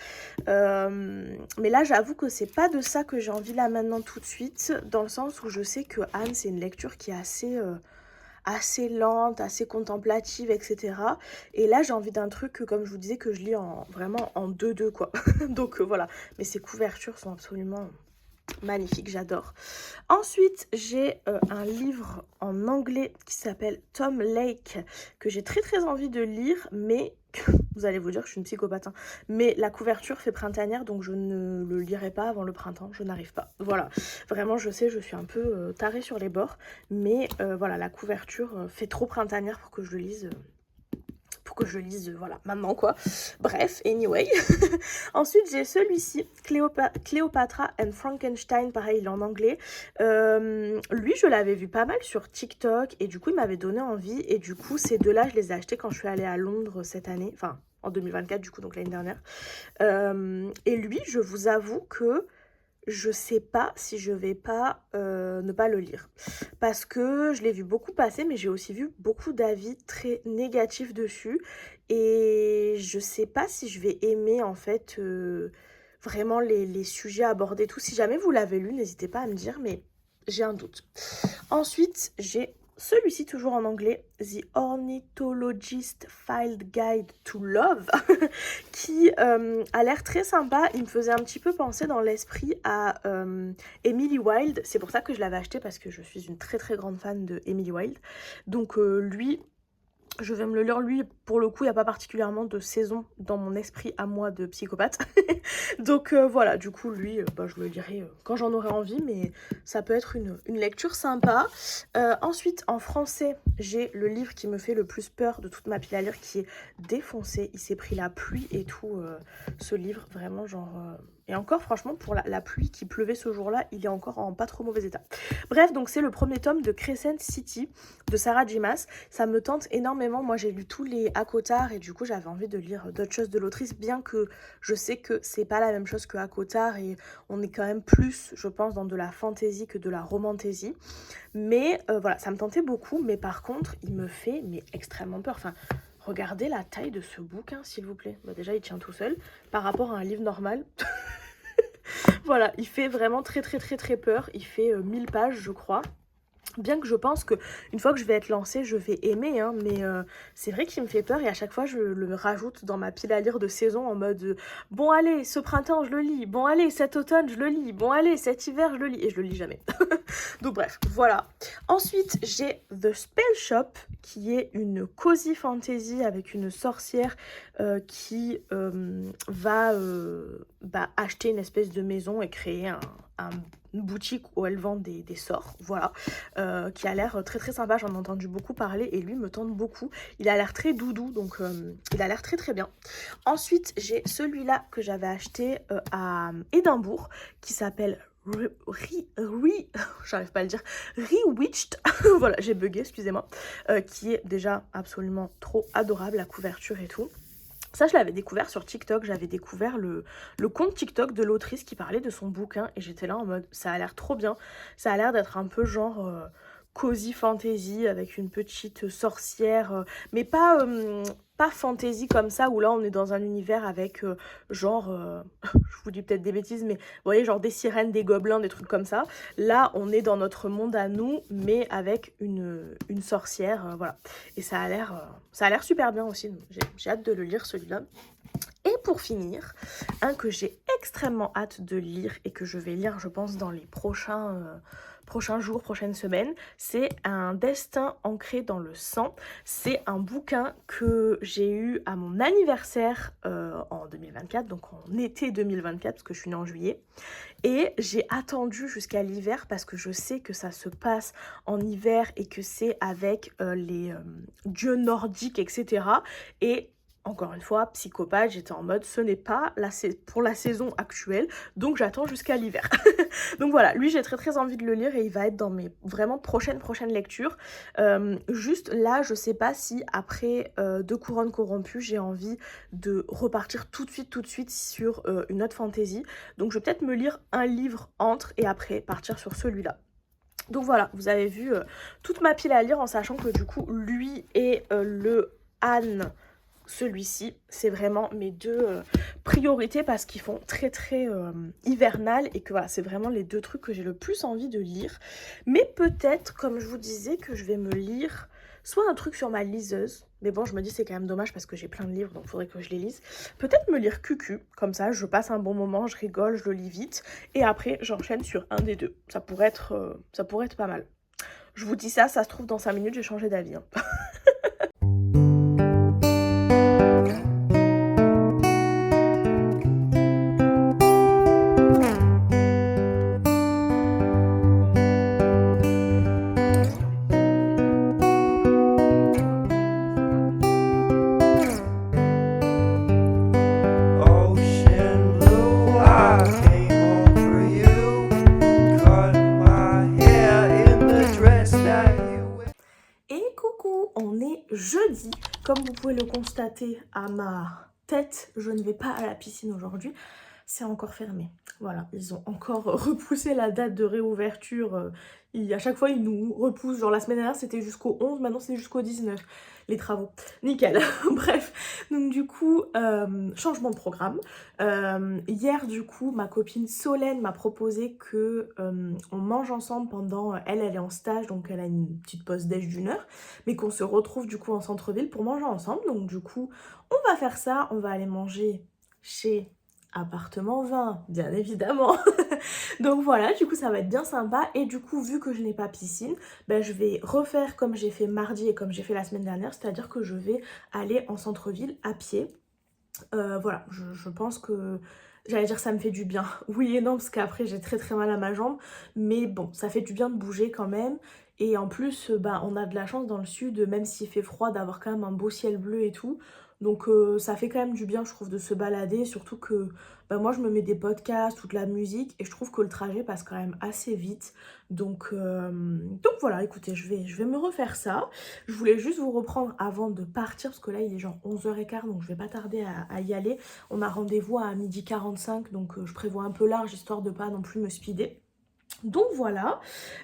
Mais là j'avoue que c'est pas de ça que j'ai envie là maintenant tout de suite. Dans le sens où je sais que Anne c'est une lecture qui est assez lente, assez contemplative, etc. Et là, j'ai envie d'un truc, comme je vous disais, que je lis vraiment en 2-2, quoi. Donc voilà. Mais ces couvertures sont absolument magnifiques, j'adore. Ensuite, j'ai un livre en anglais qui s'appelle Tom Lake, que j'ai très très envie de lire, mais... Vous allez vous dire que je suis une psychopathe, hein. Mais la couverture fait printanière, donc je ne le lirai pas avant le printemps, je n'arrive pas. Voilà, vraiment je sais, je suis un peu tarée sur les bords, mais voilà, la couverture fait trop printanière pour que je le lise... voilà, maintenant quoi. Bref, anyway. Ensuite, j'ai celui-ci, Cléopatra and Frankenstein, pareil, il est en anglais. Lui, je l'avais vu pas mal sur TikTok, et du coup, il m'avait donné envie. Et du coup, ces deux-là, je les ai achetés quand je suis allée à Londres cette année, enfin, en 2024, du coup, donc l'année dernière. Et lui, je vous avoue que je sais pas si je vais pas ne pas le lire. Parce que je l'ai vu beaucoup passer, mais j'ai aussi vu beaucoup d'avis très négatifs dessus. Et je sais pas si je vais aimer en fait vraiment les sujets abordés, tout. Si jamais vous l'avez lu, n'hésitez pas à me dire, mais j'ai un doute. Ensuite, j'ai celui-ci toujours en anglais, The Ornithologist Field Guide to Love, qui a l'air très sympa. Il me faisait un petit peu penser dans l'esprit à Emily Wilde. C'est pour ça que je l'avais acheté, parce que je suis une très très grande fan de Emily Wilde. Donc lui... Je vais me le lire, lui, pour le coup, il n'y a pas particulièrement de saison dans mon esprit à moi de psychopathe. Donc voilà, du coup, lui, je le lirai quand j'en aurai envie, mais ça peut être une lecture sympa. Ensuite, en français, j'ai le livre qui me fait le plus peur de toute ma pile à lire, qui est Défoncé. Il s'est pris la pluie et tout, ce livre, vraiment, genre... Et encore, franchement, pour la pluie qui pleuvait ce jour-là, il est encore en pas trop mauvais état. Bref, donc c'est le premier tome de Crescent City de Sarah J. Maas. Ça me tente énormément. Moi, j'ai lu tous les ACOTAR et du coup, j'avais envie de lire d'autres choses de l'autrice, bien que je sais que c'est pas la même chose que ACOTAR et on est quand même plus, je pense, dans de la fantasy que de la romantasy. Mais voilà, ça me tentait beaucoup. Mais par contre, il me fait extrêmement peur. Enfin, regardez la taille de ce bouquin, s'il vous plaît. Déjà, il tient tout seul par rapport à un livre normal. Voilà, il fait vraiment très très très très peur. Il fait 1000 pages, je crois. Bien que je pense que une fois que je vais être lancée, je vais aimer, hein, mais c'est vrai qu'il me fait peur et à chaque fois je le rajoute dans ma pile à lire de saison en mode bon allez, ce printemps je le lis, bon allez, cet automne je le lis, bon allez, cet hiver je le lis, et je le lis jamais. Donc bref, voilà. Ensuite, j'ai The Spell Shop, qui est une cozy fantasy avec une sorcière qui va acheter une espèce de maison et créer une boutique où elle vend des sorts, voilà, qui a l'air très très sympa. J'en ai entendu beaucoup parler et lui me tente beaucoup. Il a l'air très doudou, donc il a l'air très très bien. Ensuite, j'ai celui-là que j'avais acheté à Édimbourg, qui s'appelle j'arrive pas à le dire, Rewitched, voilà, j'ai bugué, excusez-moi, qui est déjà absolument trop adorable, la couverture et tout. Ça, je l'avais découvert sur TikTok, j'avais découvert le compte TikTok de l'autrice qui parlait de son bouquin et j'étais là en mode ça a l'air trop bien, ça a l'air d'être un peu genre cozy fantasy avec une petite sorcière, mais pas fantasy comme ça où là on est dans un univers avec genre, je vous dis peut-être des bêtises, mais vous voyez genre des sirènes, des gobelins, des trucs comme ça. Là on est dans notre monde à nous, mais avec une sorcière, voilà. Et ça a l'air super bien aussi, donc j'ai hâte de le lire celui-là. Et pour finir, un que j'ai extrêmement hâte de lire et que je vais lire je pense dans les prochains jours, prochaines semaines, c'est Un destin ancré dans le sang. C'est un bouquin que j'ai eu à mon anniversaire en 2024, donc en été 2024 parce que je suis née en juillet. Et j'ai attendu jusqu'à l'hiver parce que je sais que ça se passe en hiver et que c'est avec les dieux nordiques, etc. Et encore une fois, psychopathe, j'étais en mode ce n'est pas pour la saison actuelle, donc j'attends jusqu'à l'hiver. Donc voilà, lui j'ai très très envie de le lire et il va être dans mes vraiment prochaines lectures. Juste là, je sais pas si après Deux couronnes corrompues, j'ai envie de repartir tout de suite sur une autre fantasy. Donc je vais peut-être me lire un livre entre et après partir sur celui-là. Donc voilà, vous avez vu toute ma pile à lire en sachant que du coup, lui et le Anne, celui-ci, c'est vraiment mes deux priorités parce qu'ils font très très hivernal et que voilà, c'est vraiment les deux trucs que j'ai le plus envie de lire. Mais peut-être, comme je vous disais, que je vais me lire soit un truc sur ma liseuse, mais bon, je me dis c'est quand même dommage parce que j'ai plein de livres, donc il faudrait que je les lise. Peut-être me lire QQ, comme ça je passe un bon moment, je rigole, je le lis vite, et après j'enchaîne sur un des deux. Ça pourrait être pas mal. Je vous dis ça se trouve dans 5 minutes j'ai changé d'avis. Hein. Ocean blue, I came home for you. Cut my hair in the dress that you wear. Et coucou, on est jeudi. Comme vous pouvez le constater à ma tête, je ne vais pas à la piscine aujourd'hui. C'est encore fermé. Voilà, ils ont encore repoussé la date de réouverture. À chaque fois, ils nous repoussent. Genre la semaine dernière, c'était jusqu'au 11, maintenant c'est jusqu'au 19. Les travaux. Nickel. Bref, donc du coup, changement de programme. Hier, du coup, ma copine Solène m'a proposé que on mange ensemble pendant... Elle est en stage, donc elle a une petite pause déj d'1 heure. Mais qu'on se retrouve du coup en centre-ville pour manger ensemble. Donc du coup, on va faire ça. On va aller manger chez... Appartement 20, bien évidemment. Donc voilà, du coup ça va être bien sympa. Et du coup, vu que je n'ai pas piscine, ben, je vais refaire comme j'ai fait mardi et comme j'ai fait la semaine dernière. C'est-à-dire que je vais aller en centre-ville à pied. Voilà, je pense que... J'allais dire ça me fait du bien. Oui et non, parce qu'après j'ai très très mal à ma jambe. Mais bon, ça fait du bien de bouger quand même. Et en plus, ben, on a de la chance dans le sud, même s'il fait froid, d'avoir quand même un beau ciel bleu et tout. Donc ça fait quand même du bien, je trouve, de se balader. Surtout que ben, moi, je me mets des podcasts ou de la musique. Et je trouve que le trajet passe quand même assez vite. Donc voilà, écoutez, je vais me refaire ça. Je voulais juste vous reprendre avant de partir. Parce que là, il est genre 11h15. Donc je vais pas tarder à y aller. On a rendez-vous à 12h45. Donc je prévois un peu large, histoire de pas non plus me speeder. Donc voilà,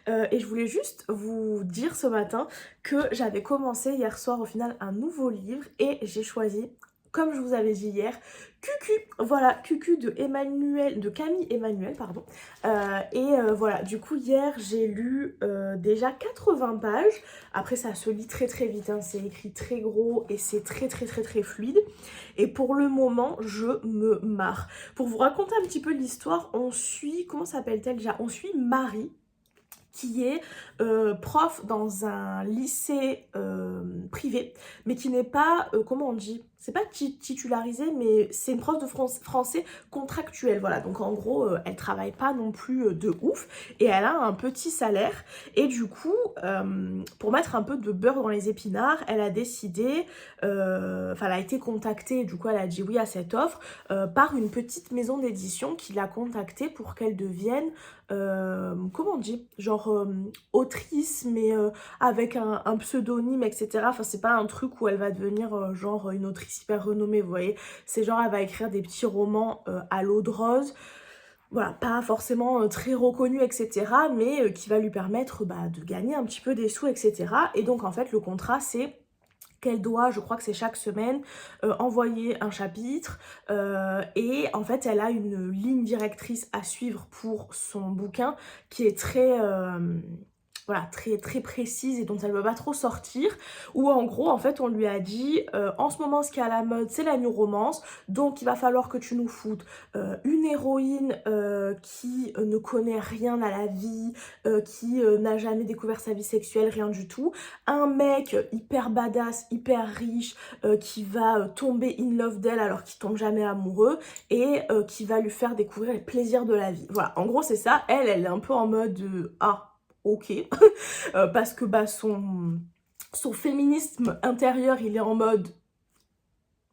et je voulais juste vous dire ce matin que j'avais commencé hier soir au final un nouveau livre et j'ai choisi, comme je vous avais dit hier, QQ. Voilà, QQ de Camille Emmanuel, pardon. Voilà, du coup hier j'ai lu déjà 80 pages. Après ça se lit très très vite, hein. C'est écrit très gros et c'est très très très très fluide. Et pour le moment, je me marre. Pour vous raconter un petit peu l'histoire, on suit, comment s'appelle-t-elle déjà? On suit Marie, qui est prof dans un lycée privé, mais qui n'est pas, comment on dit, c'est pas titularisé, mais c'est une prof de français contractuelle, voilà. Donc en gros, elle travaille pas non plus de ouf, et elle a un petit salaire, et du coup, pour mettre un peu de beurre dans les épinards, elle a décidé, enfin elle a été contactée, du coup elle a dit oui à cette offre, par une petite maison d'édition qui l'a contactée pour qu'elle devienne comment on dit, genre autrice mais avec un pseudonyme, etc. Enfin c'est pas un truc où elle va devenir genre une autrice éditrice hyper renommée, vous voyez. C'est genre, elle va écrire des petits romans à l'eau de rose, voilà, pas forcément très reconnus, etc., mais qui va lui permettre de gagner un petit peu des sous, etc. Et donc, en fait, le contrat, c'est qu'elle doit, je crois que c'est chaque semaine, envoyer un chapitre et en fait elle a une ligne directrice à suivre pour son bouquin qui est très voilà, très précise et dont elle ne veut pas trop sortir, où en gros en fait on lui a dit en ce moment ce qui est à la mode c'est la new romance, donc il va falloir que tu nous foutes une héroïne qui ne connaît rien à la vie, qui n'a jamais découvert sa vie sexuelle, rien du tout, un mec hyper badass, hyper riche, qui va tomber in love d'elle alors qu'il tombe jamais amoureux, et qui va lui faire découvrir les plaisirs de la vie. Voilà, en gros c'est ça, elle est un peu en mode ah ok, parce que son féminisme intérieur il est en mode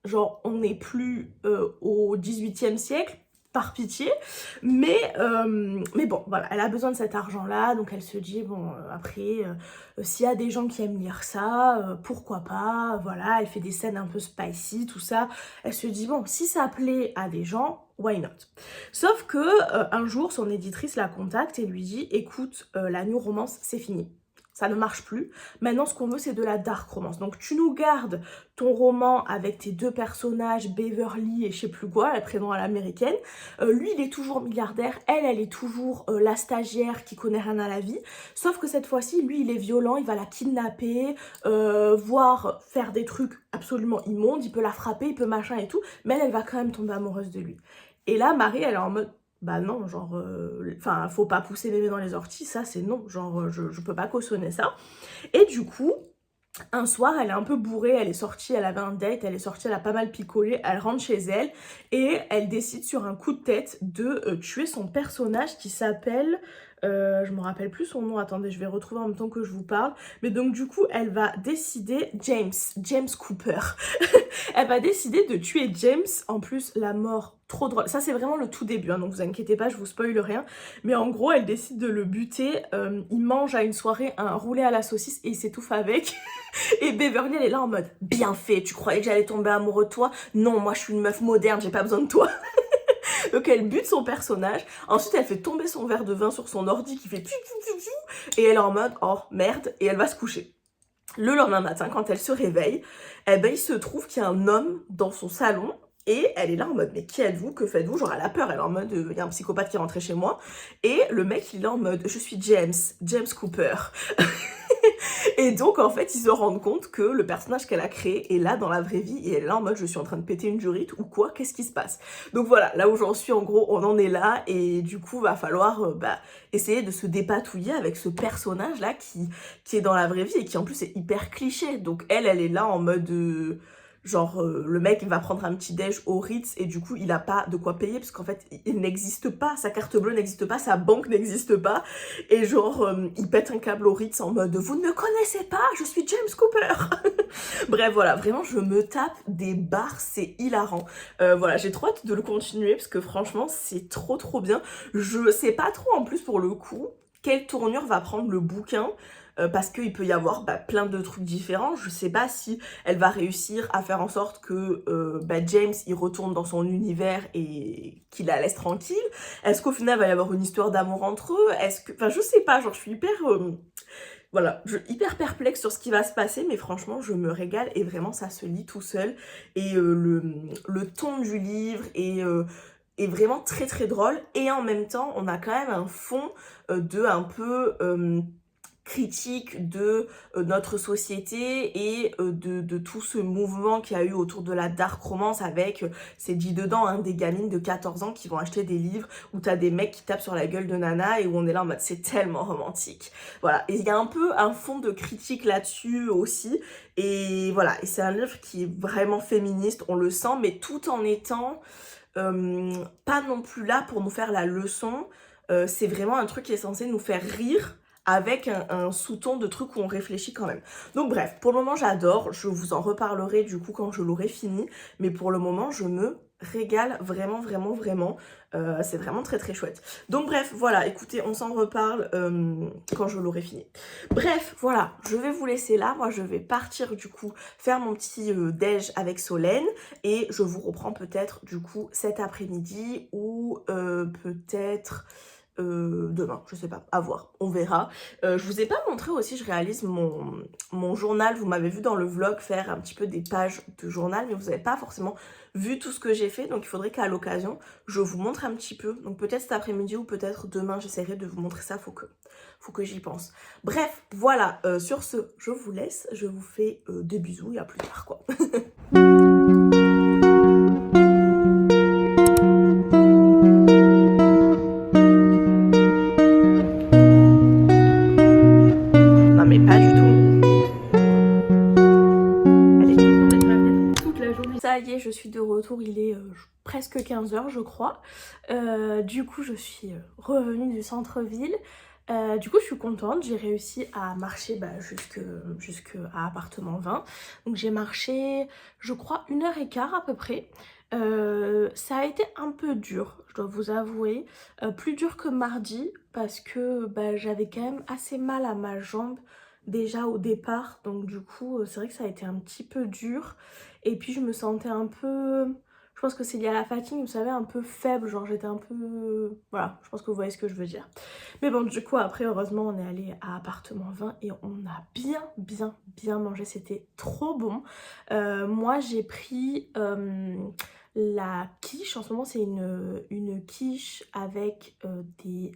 genre on n'est plus au 18e siècle, par pitié, mais bon, voilà, elle a besoin de cet argent-là, donc elle se dit, bon, après, s'il y a des gens qui aiment lire ça, pourquoi pas, voilà, elle fait des scènes un peu spicy, tout ça, elle se dit, bon, si ça plaît à des gens, why not? Sauf que un jour, son éditrice la contacte et lui dit, écoute, la new romance, c'est fini. Ça ne marche plus. Maintenant, ce qu'on veut, c'est de la dark romance. Donc, tu nous gardes ton roman avec tes deux personnages, Beverly et je sais plus quoi, la prénom à l'américaine. Lui, il est toujours milliardaire. Elle est toujours la stagiaire qui connaît rien à la vie. Sauf que cette fois-ci, lui, il est violent. Il va la kidnapper, voire faire des trucs absolument immondes. Il peut la frapper, il peut machin et tout. Mais elle va quand même tomber amoureuse de lui. Et là, Marie, elle est en mode... Bah non, genre, enfin, faut pas pousser bébé dans les orties, ça c'est non, genre, je peux pas cautionner ça. Et du coup, un soir, elle est un peu bourrée, elle est sortie, elle avait un date, elle est sortie, elle a pas mal picolé, elle rentre chez elle, et elle décide sur un coup de tête de tuer son personnage qui s'appelle... je me rappelle plus son nom, attendez, je vais retrouver en même temps que je vous parle. Mais donc du coup, elle va décider, James Cooper, elle va décider de tuer James, en plus la mort trop drôle. Ça c'est vraiment le tout début, hein, donc vous inquiétez pas, je vous spoil rien. Mais en gros, elle décide de le buter, il mange à une soirée un roulé à la saucisse et il s'étouffe avec. Et Beverly, elle est là en mode, bien fait, tu croyais que j'allais tomber amoureux de toi? Non, moi je suis une meuf moderne, j'ai pas besoin de toi. Donc elle bute son personnage, ensuite elle fait tomber son verre de vin sur son ordi qui fait et elle est en mode oh merde, et elle va se coucher. Le lendemain matin, quand elle se réveille, eh ben il se trouve qu'il y a un homme dans son salon et elle est là en mode mais qui êtes-vous, que faites-vous? Genre elle a peur, elle est en mode il y a un psychopathe qui est rentré chez moi, et le mec il est en mode je suis James Cooper. Et donc en fait ils se rendent compte que le personnage qu'elle a créé est là dans la vraie vie, et elle est là en mode je suis en train de péter une durite ou quoi, qu'est-ce qui se passe? Donc voilà, là où j'en suis en gros, on en est là, et du coup va falloir essayer de se dépatouiller avec ce personnage là qui est dans la vraie vie et qui en plus est hyper cliché. Donc elle est là en mode... genre le mec il va prendre un petit déj au Ritz et du coup il a pas de quoi payer parce qu'en fait il n'existe pas, sa carte bleue n'existe pas, sa banque n'existe pas, et genre il pète un câble au Ritz en mode vous ne me connaissez pas, je suis James Cooper. Bref voilà, vraiment je me tape des barres, c'est hilarant. Voilà, j'ai trop hâte de le continuer parce que franchement c'est trop bien. Je sais pas trop en plus pour le coup quelle tournure va prendre le bouquin, parce qu'il peut y avoir plein de trucs différents. Je sais pas si elle va réussir à faire en sorte que James il retourne dans son univers et qu'il la laisse tranquille. Est-ce qu'au final il va y avoir une histoire d'amour entre eux? Est-ce que... Enfin je sais pas, genre je suis hyper... Voilà, hyper perplexe sur ce qui va se passer, mais franchement je me régale et vraiment ça se lit tout seul. Et le ton du livre est vraiment très drôle, et en même temps on a quand même un fond de un peu... critique de notre société et de tout ce mouvement qu'il y a eu autour de la dark romance, avec, c'est dit dedans, hein, des gamines de 14 ans qui vont acheter des livres où t'as des mecs qui tapent sur la gueule de nana et où on est là en mode c'est tellement romantique. Voilà, et il y a un peu un fond de critique là-dessus aussi, et voilà, et c'est un livre qui est vraiment féministe, on le sent, mais tout en étant pas non plus là pour nous faire la leçon. C'est vraiment un truc qui est censé nous faire rire, avec un sous-ton de trucs où on réfléchit quand même. Donc bref, pour le moment j'adore, je vous en reparlerai du coup quand je l'aurai fini, mais pour le moment je me régale vraiment, vraiment, vraiment. C'est vraiment très très chouette. Donc bref, voilà, écoutez, on s'en reparle quand je l'aurai fini. Bref, voilà, je vais vous laisser là. Moi, je vais partir du coup faire mon petit déj avec Solène et je vous reprends peut-être du coup cet après-midi ou peut-être demain, je sais pas, à voir, on verra. Je vous ai pas montré aussi, je réalise mon journal, vous m'avez vu dans le vlog faire un petit peu des pages de journal, mais vous n'avez pas forcément vu tout ce que j'ai fait, donc il faudrait qu'à l'occasion, je vous montre un petit peu. Donc peut-être cet après-midi ou peut-être demain, j'essaierai de vous montrer ça, faut que j'y pense. Bref, voilà, sur ce, je vous laisse, je vous fais des bisous et à plus tard quoi. Non mais pas du tout. Elle est contente d'être là toute la journée. Ça y est, je suis de retour, il est presque 15 h je crois. Du coup, je suis revenue du centre-ville. Du coup, je suis contente, j'ai réussi à marcher jusqu'à appartement 20. Donc j'ai marché, je crois, 1 h 15 à peu près. Ça a été un peu dur, je dois vous avouer. Plus dur que mardi parce que j'avais quand même assez mal à ma jambe déjà au départ. Donc du coup, c'est vrai que ça a été un petit peu dur. Et puis je me sentais un peu... Je pense que c'est lié à la fatigue, vous savez, un peu faible, genre j'étais un peu... Voilà, je pense que vous voyez ce que je veux dire. Mais bon, du coup, après, heureusement, on est allé à appartement 20 et on a bien mangé, c'était trop bon. Moi, j'ai pris la quiche, en ce moment, c'est une quiche avec des...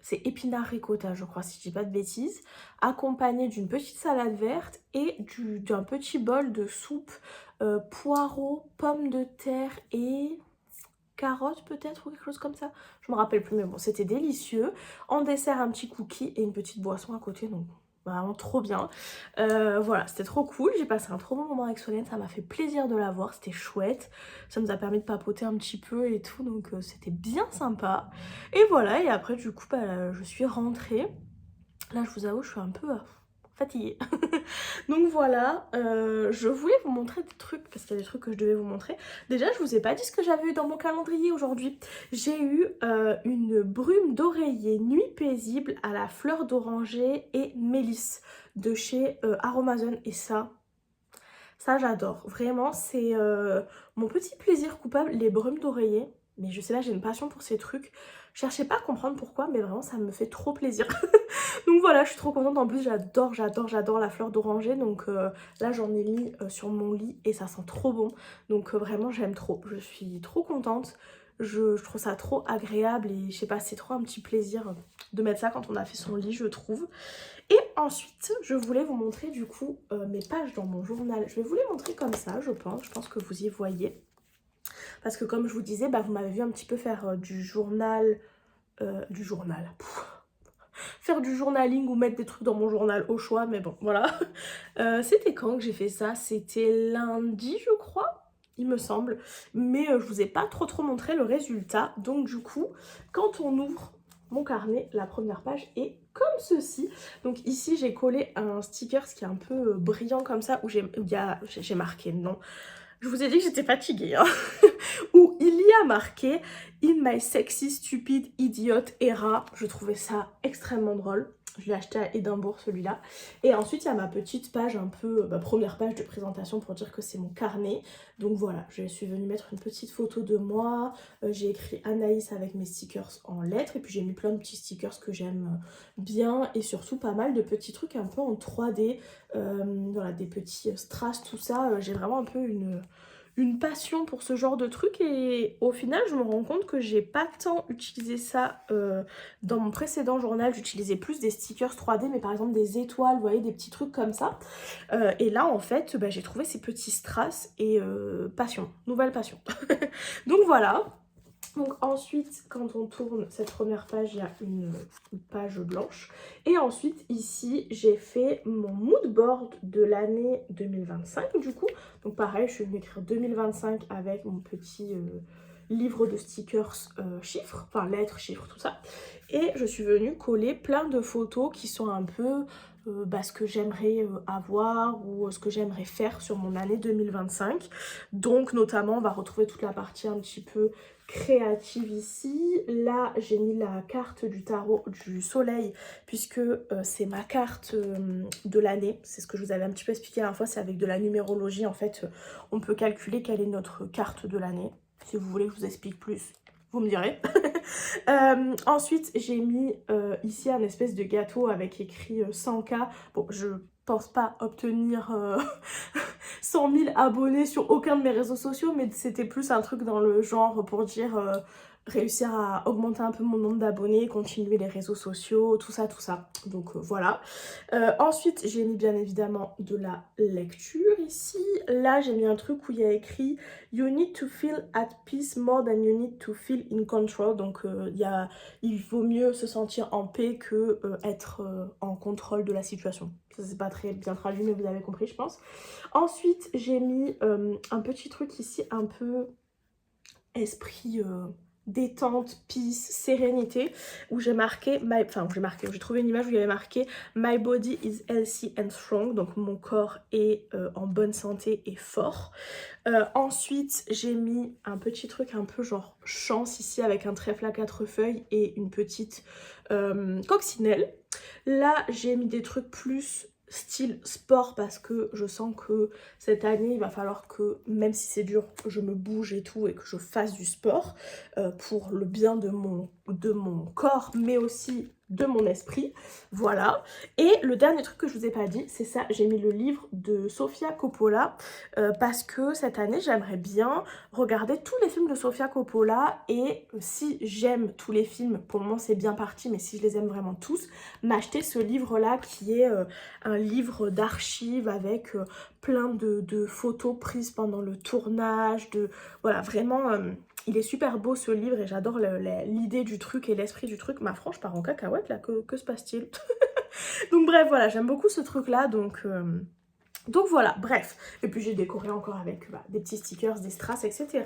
C'est épinards ricotta, je crois, si je dis pas de bêtises, accompagné d'une petite salade verte et d'un petit bol de soupe poireaux, pommes de terre et carottes peut-être ou quelque chose comme ça. Je me rappelle plus, mais bon, c'était délicieux. En dessert, un petit cookie et une petite boisson à côté, donc vraiment trop bien. Voilà, c'était trop cool. J'ai passé un trop bon moment avec Solène, ça m'a fait plaisir de la voir, c'était chouette. Ça nous a permis de papoter un petit peu et tout, donc c'était bien sympa. Et voilà, et après du coup, je suis rentrée. Là, je vous avoue, je suis un peu fatiguée. Donc voilà, je voulais vous montrer des trucs, parce qu'il y a des trucs que je devais vous montrer. Déjà, je vous ai pas dit ce que j'avais eu dans mon calendrier aujourd'hui. J'ai eu une brume d'oreiller nuit paisible à la fleur d'oranger et mélisse de chez Aromazone. Et ça j'adore. Vraiment, c'est mon petit plaisir coupable, les brumes d'oreiller. Mais je sais pas, j'ai une passion pour ces trucs. Je cherchais pas à comprendre pourquoi, mais vraiment, ça me fait trop plaisir. Donc voilà, je suis trop contente. En plus, j'adore la fleur d'oranger. Donc là, j'en ai mis sur mon lit et ça sent trop bon. Donc vraiment, j'aime trop. Je suis trop contente. Je trouve ça trop agréable et je sais pas, c'est trop un petit plaisir de mettre ça quand on a fait son lit, je trouve. Et ensuite, je voulais vous montrer du coup mes pages dans mon journal. Je vais vous les montrer comme ça, je pense. Je pense que vous y voyez. Parce que comme je vous disais, vous m'avez vu un petit peu faire du journal... faire du journaling ou mettre des trucs dans mon journal au choix, mais bon, voilà. C'était quand que j'ai fait ça? C'était lundi, je crois, il me semble. Mais je vous ai pas trop montré le résultat. Donc du coup, quand on ouvre mon carnet, la première page est comme ceci. Donc ici, j'ai collé un sticker qui est un peu brillant comme ça, où j'ai marqué non. Je vous ai dit que j'étais fatiguée, hein. Où il y a marqué « In my sexy, stupid, idiot era ». Je trouvais ça extrêmement drôle. Je l'ai acheté à Édimbourg, celui-là. Et ensuite, il y a ma petite page un peu... première page de présentation pour dire que c'est mon carnet. Donc voilà, je suis venue mettre une petite photo de moi. J'ai écrit Anaïs avec mes stickers en lettres. Et puis j'ai mis plein de petits stickers que j'aime bien. Et surtout pas mal de petits trucs un peu en 3D. Voilà, des petits strass, tout ça. J'ai vraiment un peu une passion pour ce genre de truc et au final je me rends compte que j'ai pas tant utilisé ça dans mon précédent journal. J'utilisais plus des stickers 3D, mais par exemple des étoiles, vous voyez, des petits trucs comme ça. Et là en fait j'ai trouvé ces petits strass et passion, nouvelle passion. Donc voilà. Donc ensuite, quand on tourne cette première page, il y a une page blanche. Et ensuite, ici, j'ai fait mon mood board de l'année 2025 du coup. Donc pareil, je suis venue écrire 2025 avec mon petit livre de stickers chiffres, enfin lettres, chiffres, tout ça. Et je suis venue coller plein de photos qui sont un peu ce que j'aimerais avoir ou ce que j'aimerais faire sur mon année 2025. Donc notamment on va retrouver toute la partie un petit peu créative ici. Là j'ai mis la carte du tarot du soleil puisque c'est ma carte de l'année. C'est ce que je vous avais un petit peu expliqué la dernière fois, c'est avec de la numérologie en fait. On peut calculer quelle est notre carte de l'année. Si vous voulez que je vous explique plus, vous me direz. Ensuite, j'ai mis ici un espèce de gâteau avec écrit 100K. Bon, je pense pas obtenir 100 000 abonnés sur aucun de mes réseaux sociaux, mais c'était plus un truc dans le genre pour dire réussir à augmenter un peu mon nombre d'abonnés, continuer les réseaux sociaux, tout ça, tout ça. Donc voilà. Ensuite, j'ai mis bien évidemment de la lecture ici. Là, j'ai mis un truc où il y a écrit You need to feel at peace more than you need to feel in control. Donc il vaut mieux se sentir en paix que être en contrôle de la situation. Ça, c'est pas très bien traduit, mais vous avez compris, je pense. Ensuite, j'ai mis un petit truc ici, un peu esprit détente, peace, sérénité, où j'ai marqué, j'ai trouvé une image où il y avait marqué My body is healthy and strong, donc mon corps est en bonne santé et fort. Ensuite, j'ai mis un petit truc un peu genre chance ici avec un trèfle à 4 feuilles et une petite coccinelle. Là, j'ai mis des trucs plus style sport parce que je sens que cette année il va falloir que, même si c'est dur, je me bouge et tout et que je fasse du sport pour le bien de mon corps mais aussi de mon esprit, voilà. Et le dernier truc que je vous ai pas dit, c'est ça, j'ai mis le livre de Sofia Coppola parce que cette année j'aimerais bien regarder tous les films de Sofia Coppola et si j'aime tous les films, pour le moment c'est bien parti, mais si je les aime vraiment tous, m'acheter ce livre là qui est un livre d'archives avec plein de photos prises pendant le tournage, voilà, vraiment il est super beau ce livre et j'adore l'idée du truc et l'esprit du truc. Ma franche part en cacahuète là, que se passe-t-il? Donc bref, voilà, j'aime beaucoup ce truc là, donc voilà, bref. Et puis j'ai décoré encore avec des petits stickers, des strass, etc.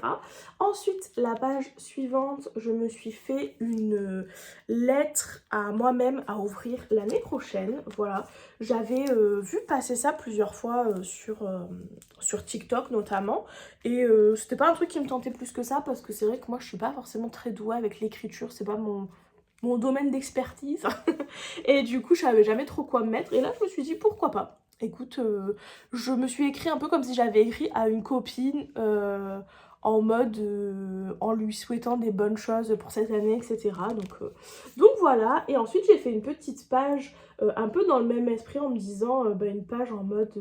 Ensuite, la page suivante, je me suis fait une lettre à moi-même à ouvrir l'année prochaine. Voilà, j'avais vu passer ça plusieurs fois sur TikTok notamment. Et c'était pas un truc qui me tentait plus que ça parce que c'est vrai que moi je suis pas forcément très douée avec l'écriture, c'est pas mon domaine d'expertise. Et du coup, je savais jamais trop quoi me mettre. Et là, je me suis dit pourquoi pas. Écoute, je me suis écrit un peu comme si j'avais écrit à une copine en mode en lui souhaitant des bonnes choses pour cette année, etc. Donc voilà, et ensuite j'ai fait une petite page un peu dans le même esprit en me disant une page en mode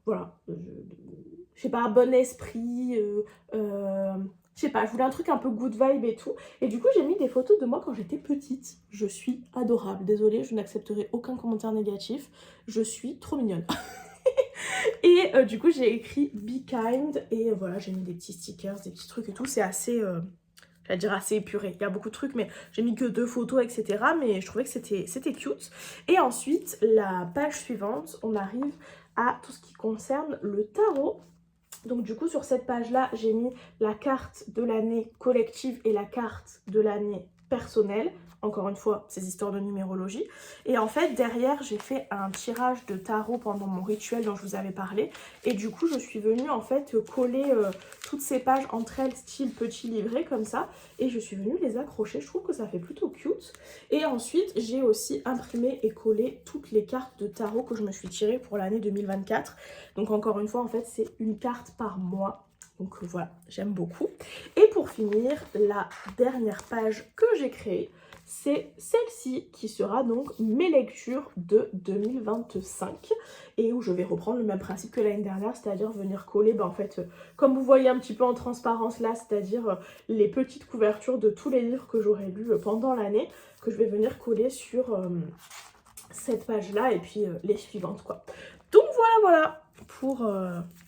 voilà, je sais pas, bon esprit, je sais pas, je voulais un truc un peu good vibe et tout. Et du coup, j'ai mis des photos de moi quand j'étais petite. Je suis adorable. Désolée, je n'accepterai aucun commentaire négatif. Je suis trop mignonne. Et du coup, j'ai écrit Be Kind. Et voilà, j'ai mis des petits stickers, des petits trucs et tout. C'est assez, j'allais dire assez épuré. Il y a beaucoup de trucs, mais j'ai mis que 2 photos, etc. Mais je trouvais que c'était cute. Et ensuite, la page suivante, on arrive à tout ce qui concerne le tarot. Donc du coup sur cette page là j'ai mis la carte de l'année collective et la carte de l'année personnelle. Encore une fois, ces histoires de numérologie. Et en fait, derrière, j'ai fait un tirage de tarot pendant mon rituel dont je vous avais parlé. Et du coup, je suis venue en fait coller toutes ces pages entre elles, style petit livret comme ça. Et je suis venue les accrocher. Je trouve que ça fait plutôt cute. Et ensuite, j'ai aussi imprimé et collé toutes les cartes de tarot que je me suis tirées pour l'année 2024. Donc encore une fois, en fait, c'est une carte par mois. Donc voilà, j'aime beaucoup. Et pour finir, la dernière page que j'ai créée, c'est celle-ci qui sera donc mes lectures de 2025 et où je vais reprendre le même principe que l'année dernière, c'est-à-dire venir coller, en fait, comme vous voyez un petit peu en transparence là, c'est-à-dire les petites couvertures de tous les livres que j'aurais lus pendant l'année, que je vais venir coller sur cette page-là et puis les suivantes, quoi. Donc voilà, pour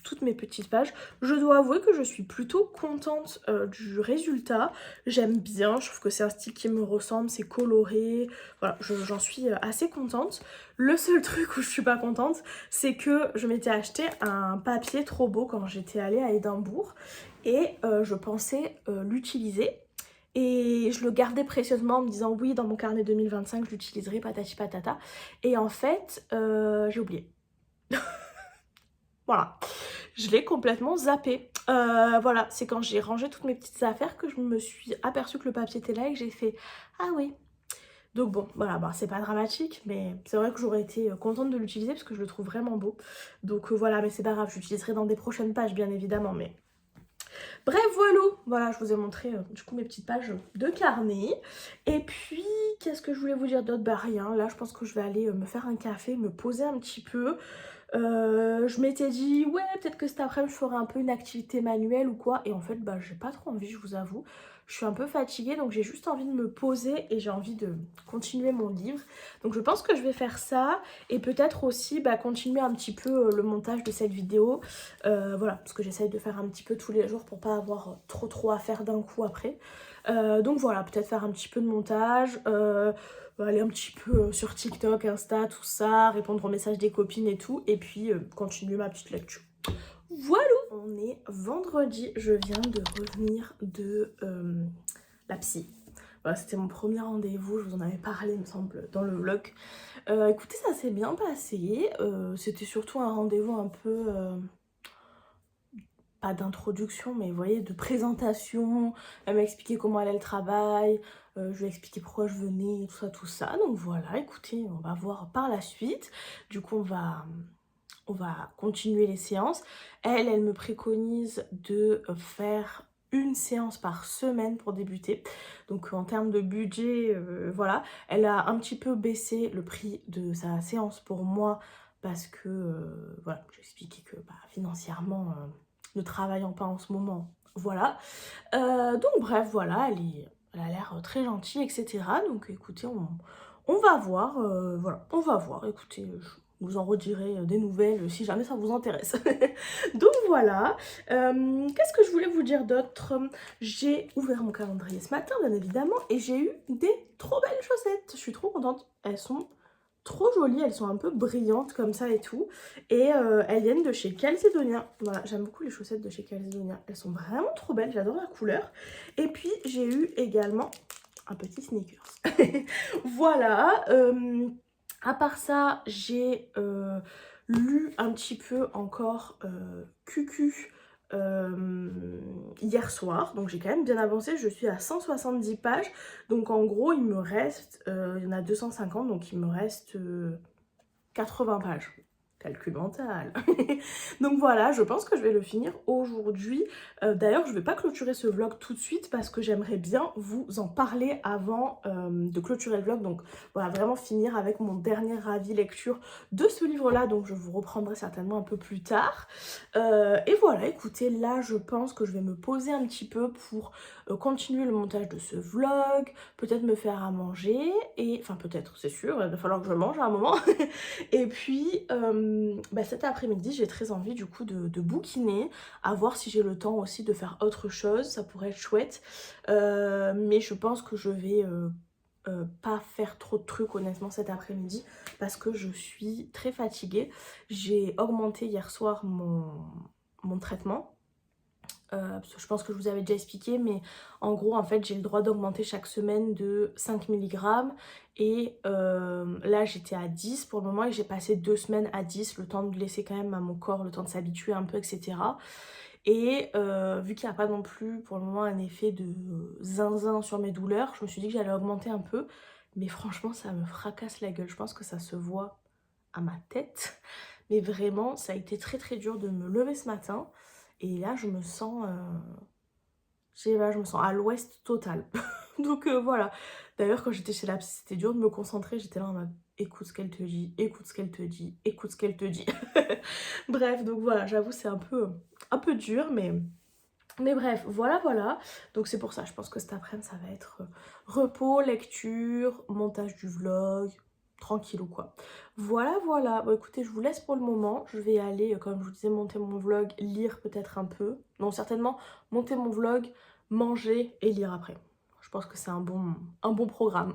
toutes mes petites pages. Je dois avouer que je suis plutôt contente du résultat. J'aime bien, je trouve que c'est un style qui me ressemble, c'est coloré. Voilà, j'en suis assez contente. Le seul truc où je suis pas contente, c'est que je m'étais acheté un papier trop beau quand j'étais allée à Édimbourg et je pensais l'utiliser. Et je le gardais précieusement en me disant oui, dans mon carnet 2025, je l'utiliserai patati patata. Et en fait, j'ai oublié. Voilà, je l'ai complètement zappé. Voilà, c'est quand j'ai rangé toutes mes petites affaires que je me suis aperçue que le papier était là et que j'ai fait ah oui. Donc bon, voilà, bah, c'est pas dramatique, mais c'est vrai que j'aurais été contente de l'utiliser parce que je le trouve vraiment beau. Donc voilà, mais c'est pas grave, j'utiliserai dans des prochaines pages bien évidemment, mais... Bref, voilà, je vous ai montré du coup mes petites pages de carnet. Et puis, qu'est-ce que je voulais vous dire d'autre? Bah rien, là je pense que je vais aller me faire un café, me poser un petit peu. Je m'étais dit, ouais, peut-être que cet après-midi je ferai un peu une activité manuelle ou quoi. Et en fait, bah j'ai pas trop envie, je vous avoue. Je suis un peu fatiguée, donc j'ai juste envie de me poser et j'ai envie de continuer mon livre. Donc je pense que je vais faire ça et peut-être aussi bah, continuer un petit peu le montage de cette vidéo. Voilà, parce que j'essaye de faire un petit peu tous les jours pour pas avoir trop à faire d'un coup après. Donc voilà, peut-être faire un petit peu de montage, aller un petit peu sur TikTok, Insta, tout ça, répondre aux messages des copines et tout, et puis continuer ma petite lecture. Voilà, on est vendredi, je viens de revenir de la psy. Voilà, c'était mon premier rendez-vous, je vous en avais parlé, il me semble, dans le vlog. Écoutez, ça s'est bien passé, c'était surtout un rendez-vous un peu... pas d'introduction, mais vous voyez, de présentation. Elle m'a expliqué comment allait le travail, je lui ai expliqué pourquoi je venais, tout ça. Donc voilà, écoutez, on va voir par la suite. Du coup, on va continuer les séances. Elle me préconise de faire une séance par semaine pour débuter. Donc en termes de budget, voilà. Elle a un petit peu baissé le prix de sa séance pour moi parce que, voilà, j'ai expliqué que bah, financièrement... ne travaillant pas en ce moment, voilà. Donc bref, voilà, elle a l'air très gentille, etc. Donc écoutez, on va voir, voilà, on va voir. Écoutez, je vous en redirai des nouvelles si jamais ça vous intéresse. Donc voilà, qu'est-ce que je voulais vous dire d'autre? J'ai ouvert mon calendrier ce matin, bien évidemment, et j'ai eu des trop belles chaussettes. Je suis trop contente, elles sont... trop jolies, elles sont un peu brillantes comme ça et tout. Et elles viennent de chez Calzedonia. Voilà, j'aime beaucoup les chaussettes de chez Calzedonia. Elles sont vraiment trop belles, j'adore la couleur. Et puis j'ai eu également un petit sneakers. Voilà, à part ça, j'ai lu un petit peu encore QQ hier soir, donc j'ai quand même bien avancé, je suis à 170 pages, donc en gros il me reste, il y en a 250, donc il me reste 80 pages. Calcul mental. Donc voilà, je pense que je vais le finir aujourd'hui. D'ailleurs, je vais pas clôturer ce vlog tout de suite parce que j'aimerais bien vous en parler avant de clôturer le vlog. Donc voilà, vraiment finir avec mon dernier avis lecture de ce livre-là. Donc je vous reprendrai certainement un peu plus tard. Et voilà, écoutez, là je pense que je vais me poser un petit peu pour continuer le montage de ce vlog, peut-être me faire à manger, et enfin peut-être, c'est sûr, il va falloir que je mange à un moment. Et puis bah, cet après-midi, j'ai très envie du coup de bouquiner, à voir si j'ai le temps aussi de faire autre chose, ça pourrait être chouette. Mais je pense que je vais pas faire trop de trucs honnêtement cet après-midi parce que je suis très fatiguée. J'ai augmenté hier soir mon traitement. Parce que je pense que je vous avais déjà expliqué, mais en gros en fait j'ai le droit d'augmenter chaque semaine de 5 mg et là j'étais à 10 pour le moment et j'ai passé 2 semaines à 10, le temps de laisser quand même à mon corps le temps de s'habituer un peu, etc. Et vu qu'il n'y a pas non plus pour le moment un effet de zinzin sur mes douleurs, je me suis dit que j'allais augmenter un peu, mais franchement ça me fracasse la gueule, je pense que ça se voit à ma tête, mais vraiment ça a été très dur de me lever ce matin. Et là, je me sens, je sais pas, je me sens à l'ouest total. Donc voilà. D'ailleurs, quand j'étais chez la psy, c'était dur de me concentrer. J'étais là en mode, écoute ce qu'elle te dit, écoute ce qu'elle te dit, écoute ce qu'elle te dit. Bref, donc voilà, j'avoue, c'est un peu dur, mais bref, voilà. Donc c'est pour ça, je pense que cet après-midi, ça va être repos, lecture, montage du vlog. tranquille ou quoi. Voilà, voilà. Bon, écoutez, je vous laisse pour le moment. Je vais aller, comme je vous disais, monter mon vlog, lire peut-être un peu. Non, certainement, monter mon vlog, manger et lire après. Je pense que c'est un bon programme.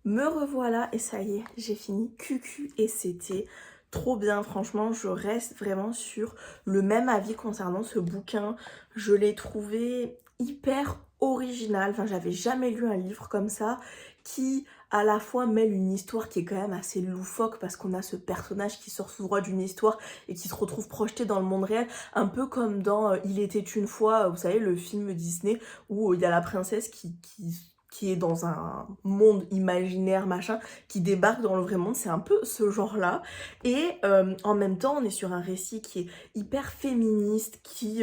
Me revoilà et ça y est, j'ai fini QQ et c'était trop bien. Franchement, je reste vraiment sur le même avis concernant ce bouquin. Je l'ai trouvé hyper original. Enfin, j'avais jamais lu un livre comme ça qui à la fois mêle une histoire qui est quand même assez loufoque parce qu'on a ce personnage qui sort tout droit d'une histoire et qui se retrouve projeté dans le monde réel, un peu comme dans Il était une fois, vous savez, le film Disney où il y a la princesse qui est dans un monde imaginaire, machin, qui débarque dans le vrai monde, c'est un peu ce genre-là. Et en même temps, on est sur un récit qui est hyper féministe, qui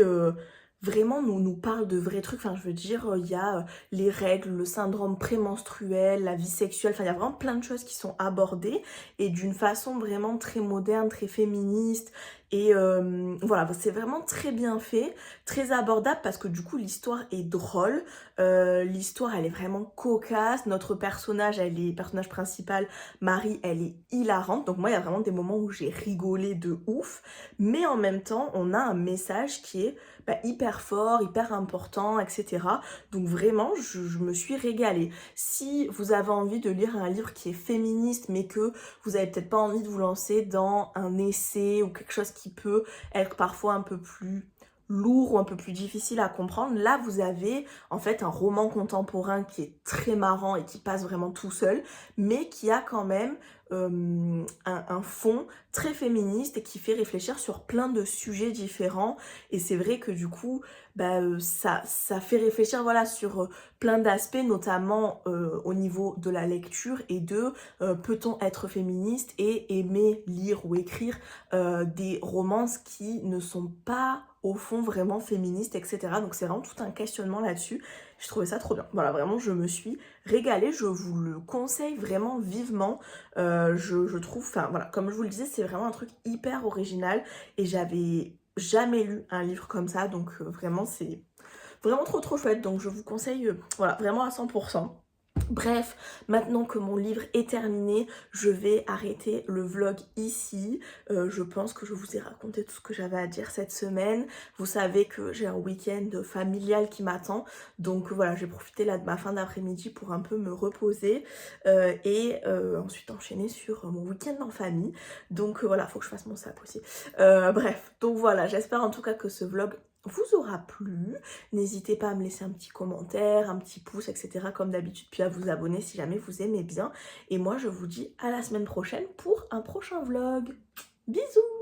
vraiment nous parle de vrais trucs. Enfin, je veux dire, il y a les règles, le syndrome prémenstruel, la vie sexuelle, enfin, il y a vraiment plein de choses qui sont abordées, et d'une façon vraiment très moderne, très féministe, et voilà, c'est vraiment très bien fait, très abordable, parce que du coup, l'histoire est drôle. L'histoire elle est vraiment cocasse, notre personnage, personnage principal, Marie, elle est hilarante, donc moi il y a vraiment des moments où j'ai rigolé de ouf, mais en même temps on a un message qui est hyper fort, hyper important, etc. Donc vraiment je me suis régalée. Si vous avez envie de lire un livre qui est féministe mais que vous avez peut-être pas envie de vous lancer dans un essai ou quelque chose qui peut être parfois un peu plus lourd ou un peu plus difficile à comprendre, là vous avez en fait un roman contemporain qui est très marrant et qui passe vraiment tout seul, mais qui a quand même un fond très féministe et qui fait réfléchir sur plein de sujets différents. Et c'est vrai que du coup ça fait réfléchir voilà sur plein d'aspects, notamment au niveau de la lecture et de peut-on être féministe et aimer lire ou écrire des romances qui ne sont pas au fond vraiment féministes, etc. Donc c'est vraiment tout un questionnement là-dessus. Je trouvais ça trop bien. Voilà, vraiment, je me suis régalée. Je vous le conseille vraiment vivement. Je trouve, enfin voilà, comme je vous le disais, c'est vraiment un truc hyper original et j'avais jamais lu un livre comme ça. Donc vraiment, c'est vraiment trop chouette. Donc je vous conseille, voilà, vraiment à 100%. Bref, maintenant que mon livre est terminé, je vais arrêter le vlog ici. Je pense que je vous ai raconté tout ce que j'avais à dire cette semaine. Vous savez que j'ai un week-end familial qui m'attend. Donc voilà, j'ai profité là de ma fin d'après-midi pour un peu me reposer et ensuite enchaîner sur mon week-end en famille. Donc voilà, faut que je fasse mon sap aussi. Bref, donc voilà, j'espère en tout cas que ce vlog vous aura plu. N'hésitez pas à me laisser un petit commentaire, un petit pouce, etc. comme d'habitude, puis à vous abonner si jamais vous aimez bien. Et moi, je vous dis à la semaine prochaine pour un prochain vlog. Bisous!